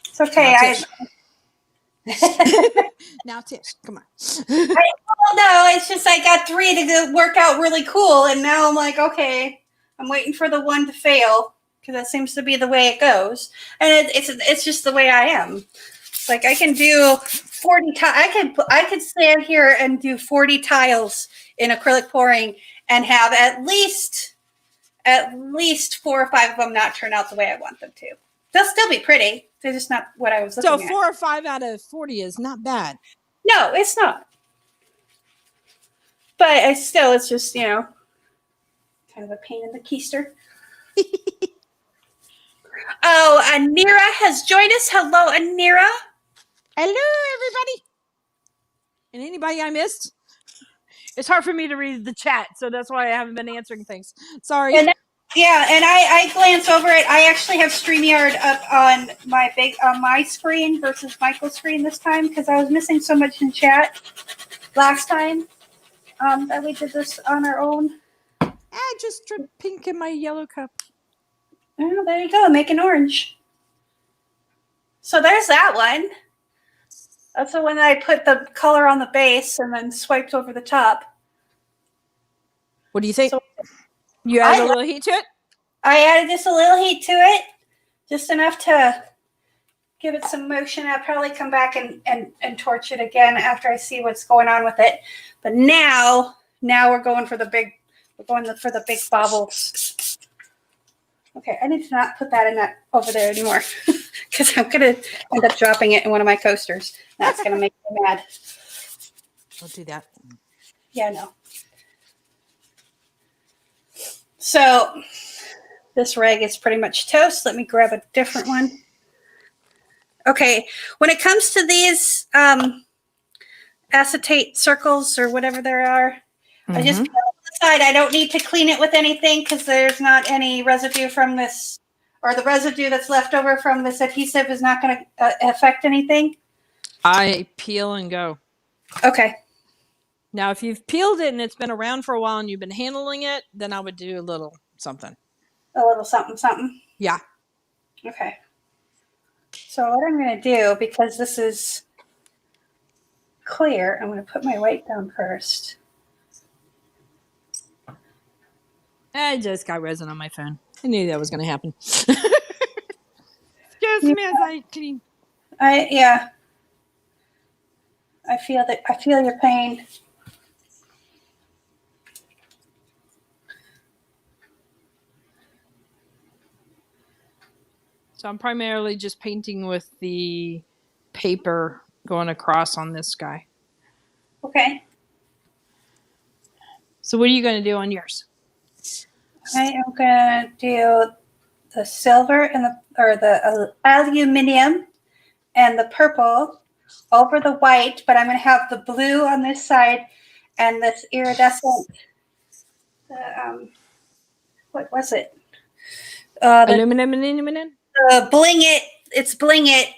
It's okay. Now, Tish, come on. No, it's just I got 3 to work out really cool, and now I'm like, okay, I'm waiting for the one to fail because that seems to be the way it goes, and it's just the way I am. Like I can do 40. I could stand here and do 40 tiles in acrylic pouring and have at least 4 or 5 of them not turn out the way I want them to. They'll still be pretty. They're just not what I was looking at. So 4 or 5 out of 40 is not bad. No, it's not. But it's just, kind of a pain in the keister. Oh, Anira has joined us. Hello, Anira. Hello, everybody. And anybody I missed? It's hard for me to read the chat, so that's why I haven't been answering things. Sorry. And I glance over it. I actually have StreamYard up on my screen versus Michael's screen this time because I was missing so much in chat last time that we did this on our own. I just dripped pink in my yellow cup. Oh, there you go. Make an orange. So there's that one. That's the one that I put the color on the base and then swiped over the top. What do you think? So, you added a little heat to it? I added just a little heat to it. Just enough to give it some motion. I'll probably come back and torch it again after I see what's going on with it. But now we're going for the big bobbles. Okay, I need to not put that in that over there anymore because I'm gonna end up dropping it in one of my coasters. That's gonna make me mad. Don't do that. Yeah, no. So this rag is pretty much toast. Let me grab a different one. Okay, when it comes to these acetate circles or whatever there are, I just put it on the side. I don't need to clean it with anything because there's not any residue from this, or the residue that's left over from this adhesive is not going to affect anything. I peel and go. Okay. Now, if you've peeled it and it's been around for a while and you've been handling it, then I would do a little something. A little something, something? Yeah. Okay. So what I'm going to do, because this is clear, I'm going to put my white down first. I just got resin on my phone. I knew that was going to happen. Excuse me as I clean. Yeah. I feel your pain. So I'm primarily just painting with the paper going across on this guy. Okay. So what are you going to do on yours? I am going to do the silver and the aluminum and the purple over the white, but I'm going to have the blue on this side and this iridescent, what was it? Aluminum. Bling It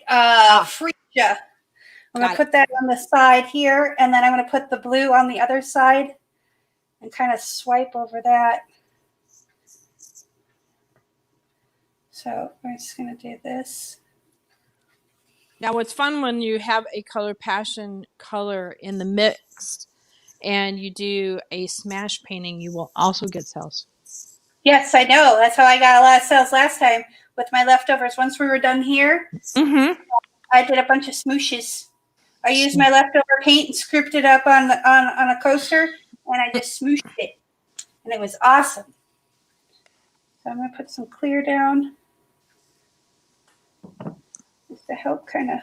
Freesia. I'm going to put that on the side here, and then I'm going to put the blue on the other side and kind of swipe over that. So we're just going to do this. Now, what's fun when you have a color passion color in the mix and you do a smash painting, you will also get sales. Yes, I know. That's how I got a lot of sales last time with my leftovers. Once we were done here, I did a bunch of smooshes. I used my leftover paint and scripted it up on a coaster, and I just smooshed it, and it was awesome. So I'm going to put some clear down just to help kind of.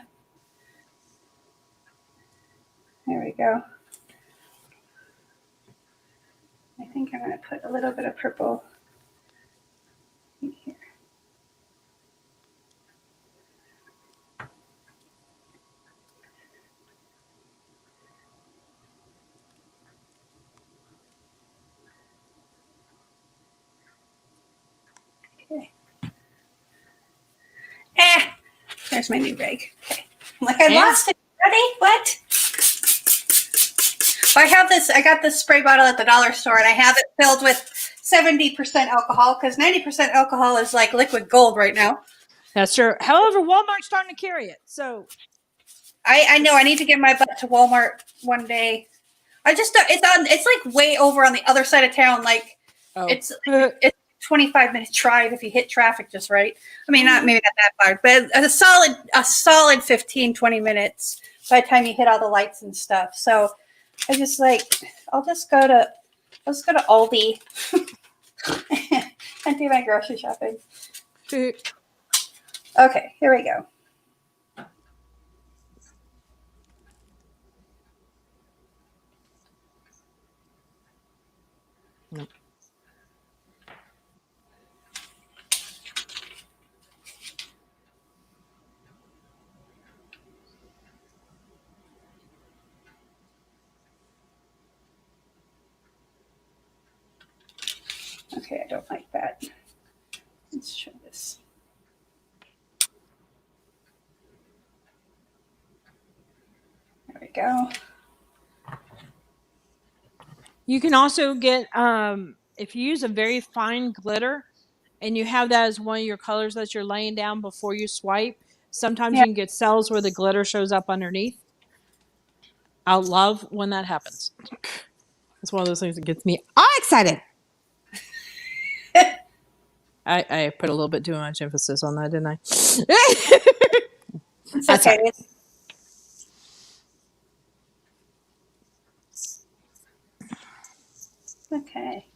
There we go. I think I'm going to put a little bit of purple in here. Okay. There's my new rag. Okay. I'm like, I lost it already? What? Well, I got this spray bottle at the dollar store, and I have it filled with 70% alcohol because 90% alcohol is like liquid gold right now. That's true. However, Walmart's starting to carry it. So I know I need to get my butt to Walmart one day. It's like way over on the other side of town. Like it's 25-minute drive if you hit traffic just right. I mean, maybe not that far, but a solid 15, 20 minutes by the time you hit all the lights and stuff. So I just I'll just go to Aldi and do my grocery shopping. Okay, here we go. Nope. Okay, I don't like that. Let's try this. There we go. You can also get, if you use a very fine glitter and you have that as one of your colors that you're laying down before you swipe, sometimes you can get cells where the glitter shows up underneath. I love when that happens. It's one of those things that gets me all excited. I put a little bit too much emphasis on that, didn't I? It's That's okay. right. Okay.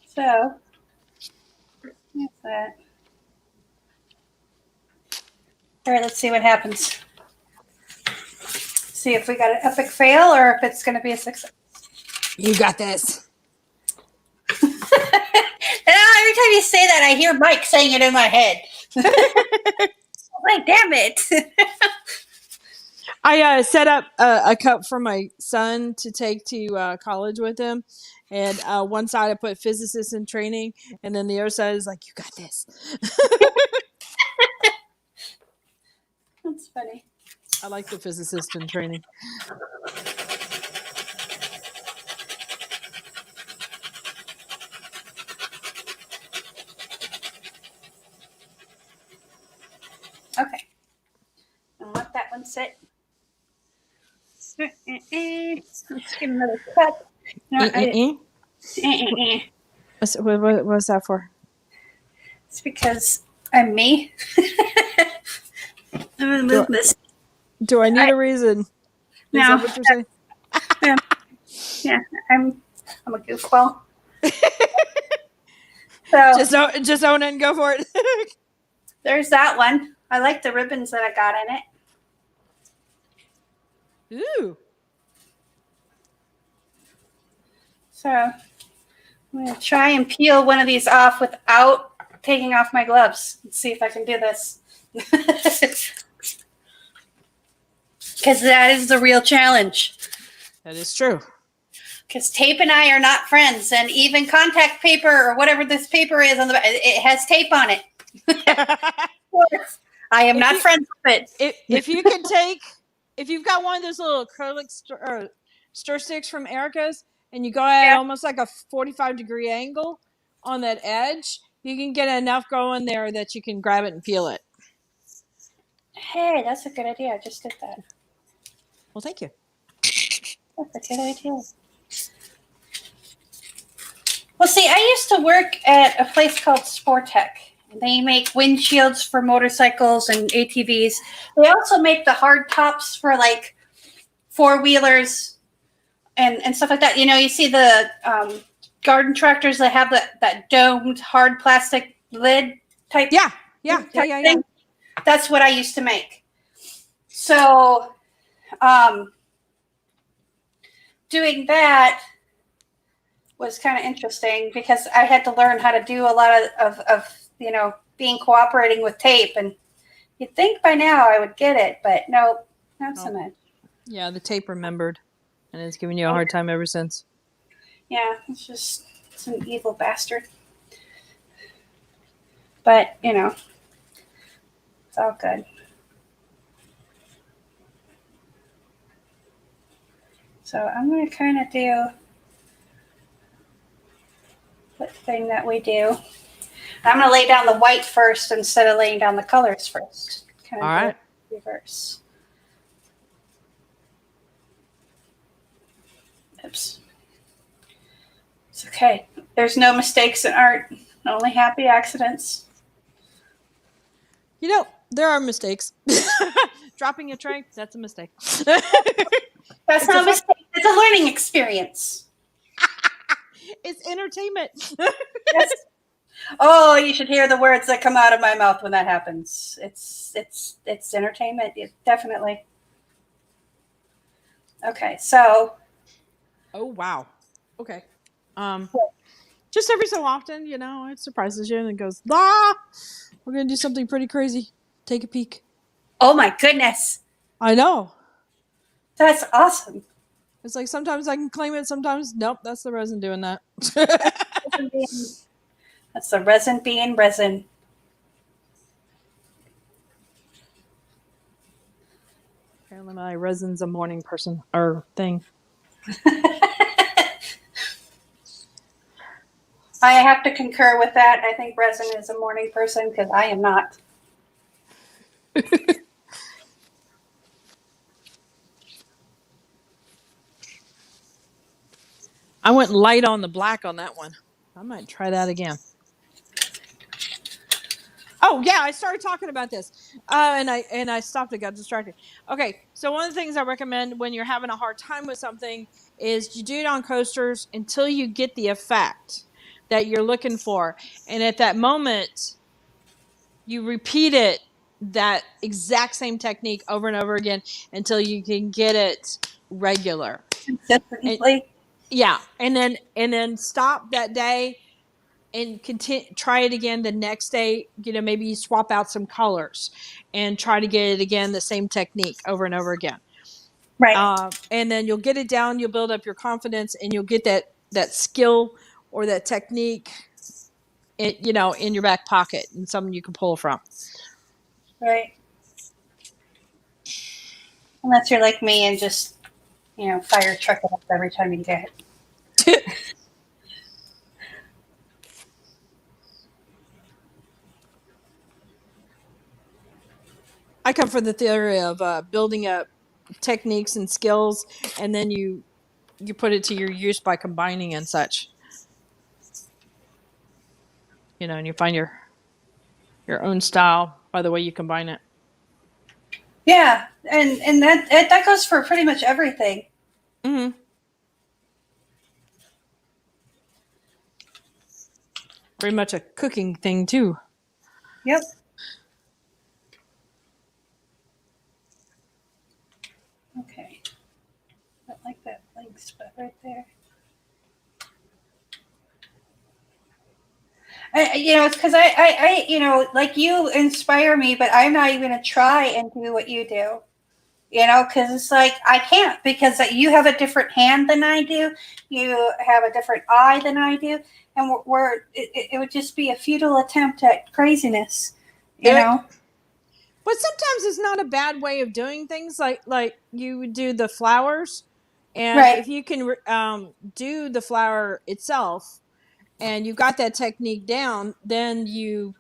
So, here's that. All right, let's see what happens. See if we got an epic fail or if it's going to be a success. You got this. And every time you say that, I hear Mike saying it in my head. Like, damn it. I set up a cup for my son to take to college with him. And one side I put physicist in training, and then the other side is like, you got this. That's funny. I like the physicist in training. Okay. I'll let that one sit. Let's give another cut. No, What's that for? It's because I'm me. I'm going to move this. Do I need a reason? Is that what you're saying? Yeah, I'm a goofball. So just own it and go for it. There's that one. I like the ribbons that I got in it. Ooh. So I'm going to try and peel one of these off without taking off my gloves. Let's see if I can do this. Because that is the real challenge. That is true. Because tape and I are not friends, and even contact paper or whatever this paper is on the back, it has tape on it. I am not friends with it. If you can take, if you've got one of those little acrylic stir sticks from Erica's, and you go at almost like a 45-degree angle on that edge, you can get enough going there that you can grab it and peel it. Hey, that's a good idea. I just did that. Well, thank you. That's a good idea. Well, see, I used to work at a place called Sportec. They make windshields for motorcycles and ATVs. They also make the hard tops for like four-wheelers and stuff like that. You know, you see the garden tractors that have that domed hard plastic lid type. Yeah. Thing. That's what I used to make. So, doing that was kind of interesting because I had to learn how to do a lot of you know, being cooperating with tape, and you'd think by now I would get it, but no, not so much. Yeah, the tape remembered, and it's giving you a hard time ever since. Yeah, it's an evil bastard. But, you know, it's all good. So I'm going to kind of do the thing that we do. I'm going to lay down the white first instead of laying down the colors first. Kind of all right. Reverse. Oops. It's okay. There's no mistakes in art. Only happy accidents. You know, there are mistakes. Dropping a tray, that's a mistake. That's not a mistake. It's a learning experience. It's entertainment. Yes. Oh, you should hear the words that come out of my mouth when that happens. It's entertainment, definitely. Okay, so. Oh wow. Okay. Just every so often, you know, it surprises you and it goes, we're gonna do something pretty crazy. Take a peek. Oh my goodness. I know. That's awesome. It's like sometimes I can claim it, sometimes nope, that's the resin doing that. That's the resin being resin. Apparently my resin's a morning person or thing. I have to concur with that. I think resin is a morning person because I am not. I went light on the black on that one. I might try that again. Oh yeah, I started talking about this, and I stopped. I got distracted. Okay, so one of the things I recommend when you're having a hard time with something is you do it on coasters until you get the effect that you're looking for, and at that moment, you repeat it that exact same technique over and over again until you can get it regular. And, Consistently. yeah, and then stop that day and continue, try it again the next day. Maybe you swap out some colors and try to get it again, the same technique over and over again. Right. And then you'll get it down, you'll build up your confidence, and you'll get that skill or that technique in your back pocket and something you can pull from. Right. Unless you're like me and just, fire truck it up every time you get it. I come from the theory of building up techniques and skills, and then you put it to your use by combining and such. And you find your own style by the way you combine it. Yeah, and that goes for pretty much everything. Mm-hmm. Very much a cooking thing too. Yep. Okay. I like that blank spot right there. It's because I, like you inspire me, but I'm not even gonna try and do what you do. Because it's like I can't, because you have a different hand than I do. You have a different eye than I do, and it would just be a futile attempt at craziness. But sometimes it's not a bad way of doing things. Like you would do the flowers, and Right. if you can do the flower itself, and you got that technique down, then you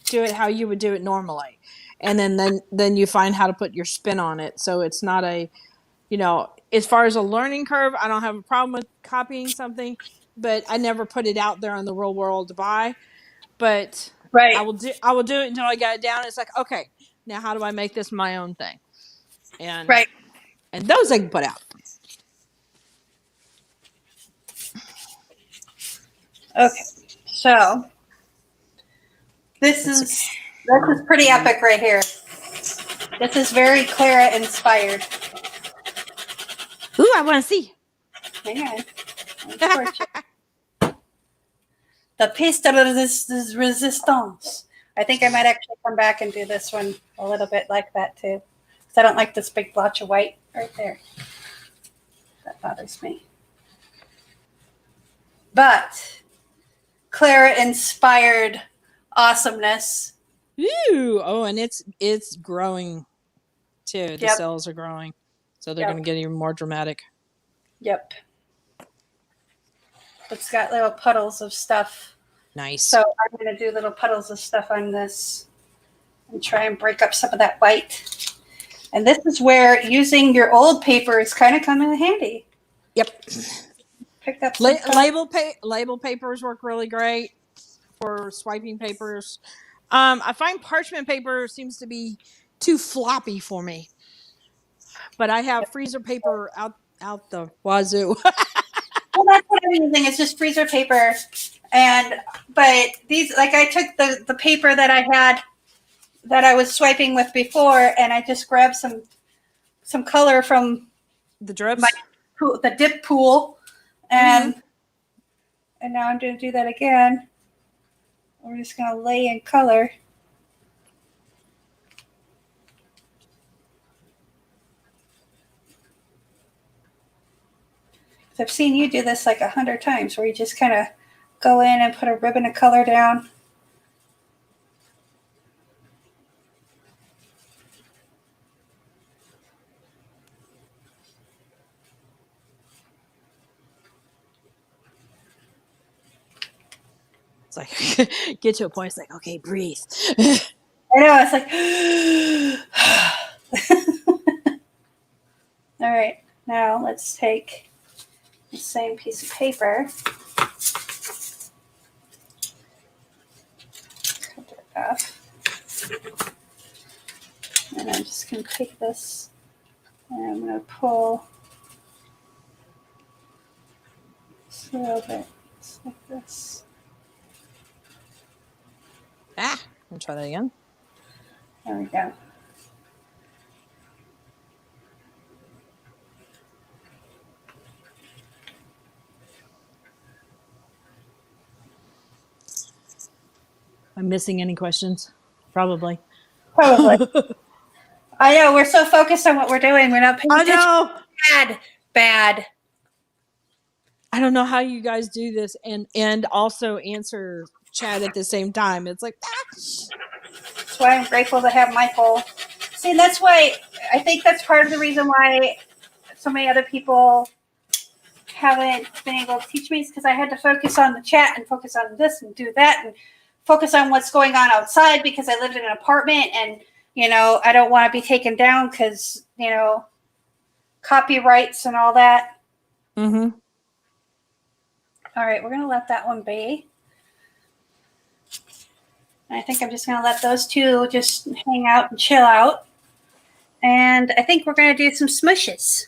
do it how you would do it normally, and then you find how to put your spin on it. So it's not as far as a learning curve, I don't have a problem with copying something, but I never put it out there in the real world to buy. But Right. I will do it until I got it down. It's like, okay, now how do I make this my own thing? And right. And those I can put out. Okay. So this is pretty epic right here. This is very Clara inspired. Ooh, I want to see. Hang on. The piece de resistance. I think I might actually come back and do this one a little bit like that too, because I don't like this big blotch of white right there. That bothers me. But Clara inspired awesomeness. Ooh, oh, and it's growing too. The Yep. cells are growing, so they're going to get even more dramatic. Yep. It's got little puddles of stuff. Nice. So I'm going to do little puddles of stuff on this and try and break up some of that white. And this is where using your old paper is kind of coming in handy. Yep. Picked up label papers work really great for swiping papers. I find parchment paper seems to be too floppy for me, but I have freezer paper out the wazoo. Well, that's what I'm using. It's just freezer paper, but these, like, I took the paper that I had that I was swiping with before, and I just grabbed some color from the drips, the dip pool, and now I'm going to do that again. We're just going to lay in color. I've seen you do this like 100 times, where you just kind of go in and put a ribbon of color down. It's like get to a point. It's like, okay, breathe. I know. It's like, all right. Now let's take the same piece of paper. Cut it off. And I'm just going to take this and I'm going to pull just a little bit just like this. I'll try that again. There we go. I'm missing any questions? Probably. I know, we're so focused on what we're doing, we're not paying attention. I know. Bad. I don't know how you guys do this and also answer chat at the same time. It's like, That's why I'm grateful to have Michael. See, that's why I think that's part of the reason why so many other people haven't been able to teach me, is because I had to focus on the chat and focus on this and do that and focus on what's going on outside, because I lived in an apartment and, you know, I don't want to be taken down because, you know, copyrights and all that. mm-hmm. All right, we're going to let that one be. I think I'm just going to let those two just hang out and chill out. And I think we're going to do some smushes.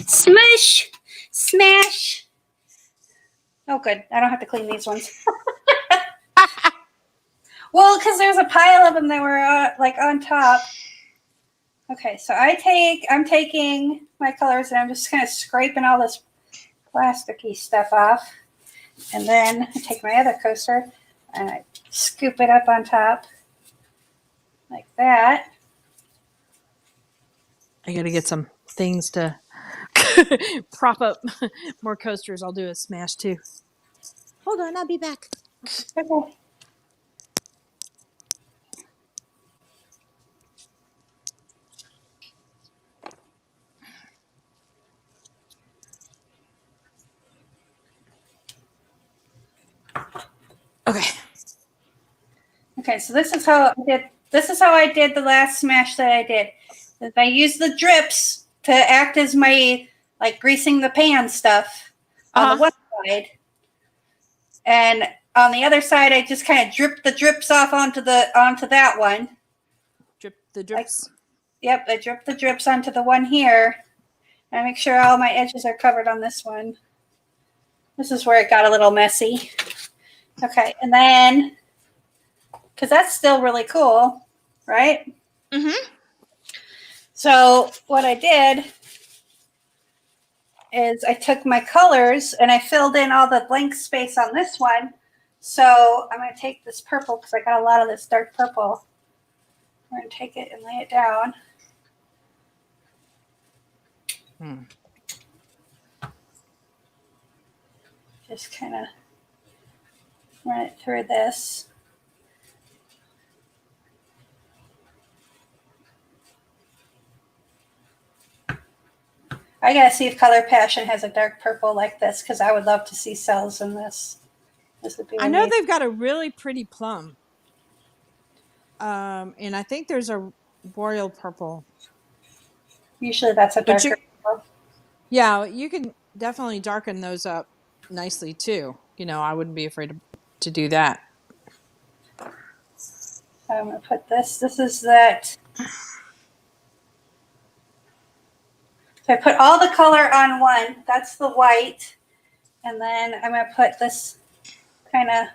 Smush! Smash! Oh, good. I don't have to clean these ones. Well, because there's a pile of them that were like on top. Okay, so I'm taking my colors and I'm just kind of scraping all this plasticky stuff off. And then I take my other coaster and I scoop it up on top like that. I got to get some things to prop up more coasters. I'll do a smash too. Hold on, I'll be back. Okay. Okay, so this is how I did the last smash that I did. I used the drips to act as my like greasing the pan stuff on the one side. And on the other side I just kind of dripped the drips off onto that one. Drip the drips. Yep, I dripped the drips onto the one here. And I make sure all my edges are covered on this one. This is where it got a little messy. Okay, and then, because that's still really cool, right? Mm-hmm. So what I did is I took my colors and I filled in all the blank space on this one. So I'm going to take this purple, because I got a lot of this dark purple. I'm going to take it and lay it down. Just kind of run it through this. I gotta see if Color Passion has a dark purple like this, because I would love to see cells in this. This would be I know they've got a really pretty plum. And I think there's a royal purple. Usually that's a darker purple. Yeah, you can definitely darken those up nicely too. You know, I wouldn't be afraid to do that. I'm going to put this. This is that. So I put all the color on one. That's the white. And then I'm going to put this kind of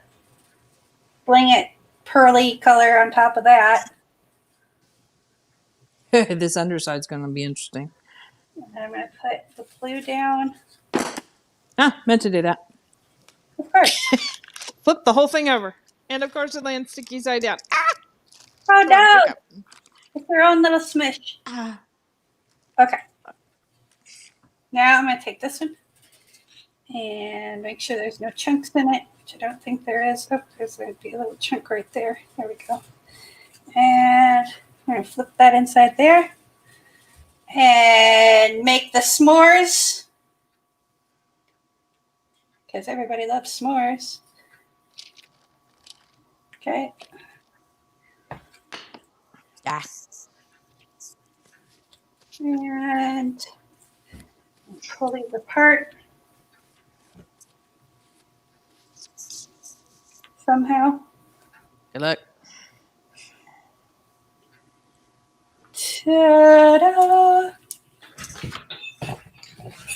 bling it pearly color on top of that. This underside's going to be interesting. And I'm going to put the blue down. Meant to do that. Of course. Flip the whole thing over. And of course it lands sticky side down. Oh no! It's their own little smush. Okay. Now I'm going to take this one and make sure there's no chunks in it, which I don't think there is. Oh, there's going to be a little chunk right there. There we go. And I'm going to flip that inside there and make the s'mores, because everybody loves s'mores. Okay. And pull these apart somehow. Good luck. Ta-da!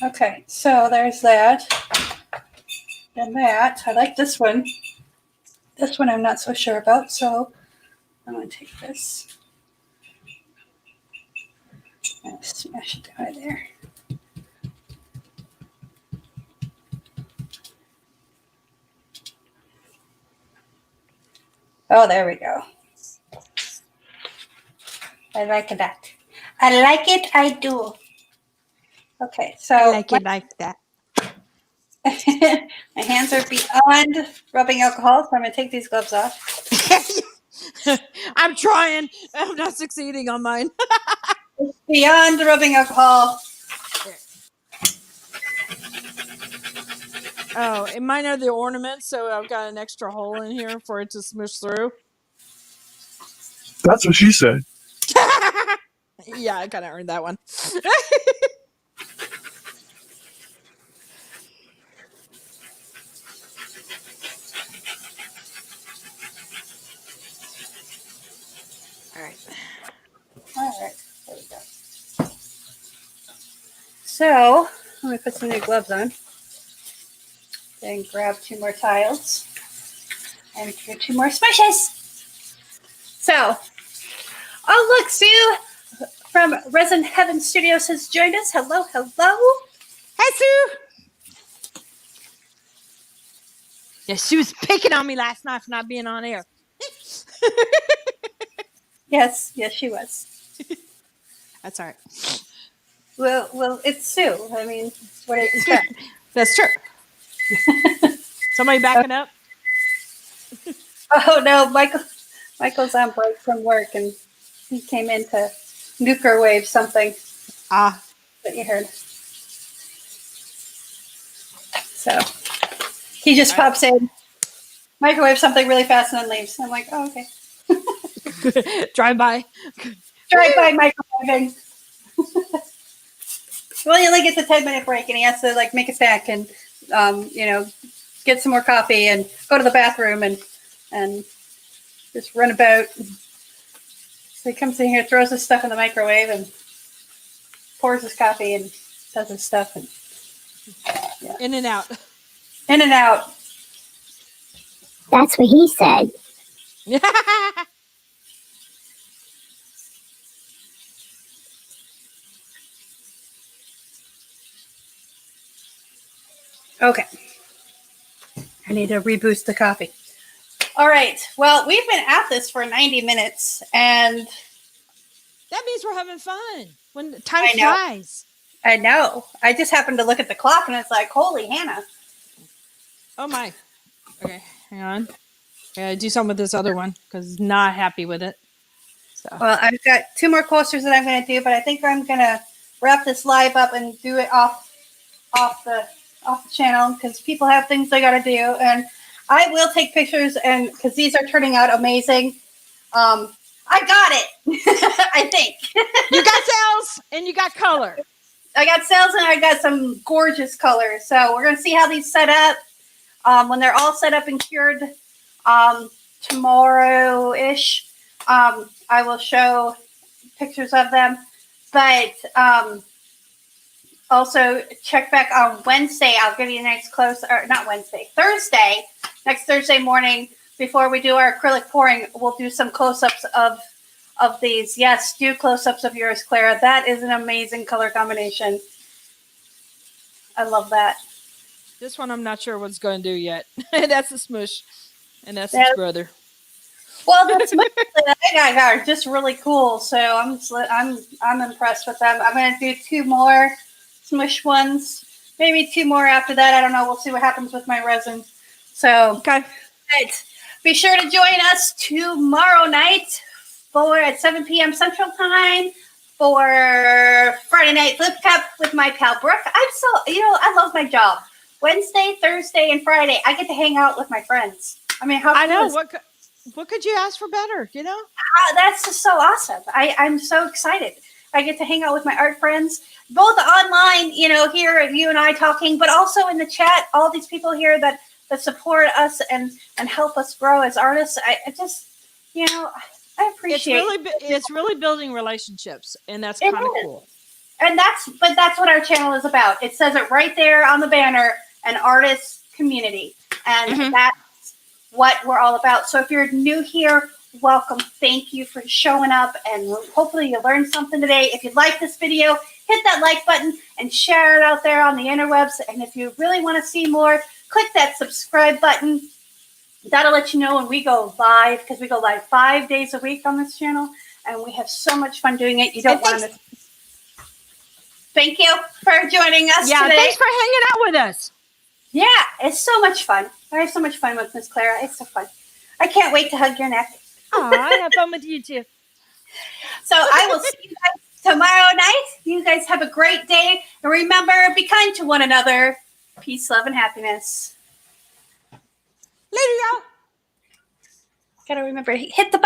Okay, so there's that. And that. I like this one. This one I'm not so sure about, so I'm going to take this and smash it out of there. Oh, there we go. I like that. I like it. I do. Okay, so I like it like that. my hands are beyond rubbing alcohol, so I'm going to take these gloves off. I'm trying. I'm not succeeding on mine. Beyond rubbing alcohol. Oh, and mine are the ornaments, so I've got an extra hole in here for it to smush through. That's what she said. Yeah, I kind of earned that one. All right. There we go. So, let me put some new gloves on. Then grab 2 more tiles and do 2 more smushes. So, oh look, Sue from Resin Heaven Studios has joined us. Hello, hello. Hi, Sue. Yeah, she was picking on me last night for not being on air. Yes, she was. That's all right. Well, it's Sue. I mean, it's what I expect. That's true. Somebody backing up? Oh no, Michael's on break from work and he came in to nuclear wave something. Ah. That you heard. So he just pops in, microwave something really fast and then leaves. I'm like, oh, okay. Drive by. Drive by microwaving. Well, he only gets a 10-minute break and he has to like make a snack and get some more coffee and go to the bathroom and just run about. So he comes in here, throws his stuff in the microwave and pours his coffee and does his stuff and yeah. In and out. In and out. That's what he said. Okay. I need to reboost the coffee. All right. Well, we've been at this for 90 minutes and that means we're having fun. When time flies. I know. I just happened to look at the clock and it's like, holy Hannah. Oh my. Okay, hang on. I gotta do something with this other one because not happy with it. So. Well, I've got 2 more coasters that I'm going to do, but I think I'm going to wrap this live up and do it off the channel because people have things they got to do, and I will take pictures and because these are turning out amazing. I got it. I think you got sales and you got color. I got sales and I got some gorgeous colors. So we're going to see how these set up. When they're all set up and cured tomorrow-ish, I will show pictures of them. But also check back on Wednesday. I'll give you a next Thursday, next Thursday morning before we do our acrylic pouring. We'll do some close-ups of these. Yes, do close-ups of yours, Clara. That is an amazing color combination. I love that. This one I'm not sure what it's going to do yet. That's a smush, and that's his brother. Well, the smush that I got are just really cool. So I'm impressed with them. I'm going to do 2 more smush ones, maybe 2 more after that. I don't know. We'll see what happens with my resin. So okay. Right. Be sure to join us tomorrow night at 7 p.m. Central Time for Friday Night Flip Cup with my pal Brooke. I love my job. Wednesday, Thursday, and Friday, I get to hang out with my friends. I mean, I know. What could you ask for better, you know? That's just so awesome. I'm so excited. I get to hang out with my art friends, both online, here, you and I talking, but also in the chat, all these people here that support us and help us grow as artists. I just, I appreciate it's really building relationships, and that's it. kind of cool. And that's what our channel is about. It says it right there on the banner, an artist community. And that's what we're all about. So if you're new here, welcome. Thank you for showing up, and hopefully you learned something today. If you like this video, hit that like button and share it out there on the interwebs. And if you really want to see more, click that subscribe button. That'll let you know when we go live, because we go live 5 days a week on this channel, and we have so much fun doing it. You don't want to miss. Thank you for joining us today. Yeah, thanks for hanging out with us. Yeah, it's so much fun. I have so much fun with Miss Clara. It's so fun. I can't wait to hug your neck. Oh, I have fun with you too. So I will see you guys tomorrow night. You guys have a great day. And remember, be kind to one another. Peace, love, and happiness. Later, y'all. Gotta remember, hit the button.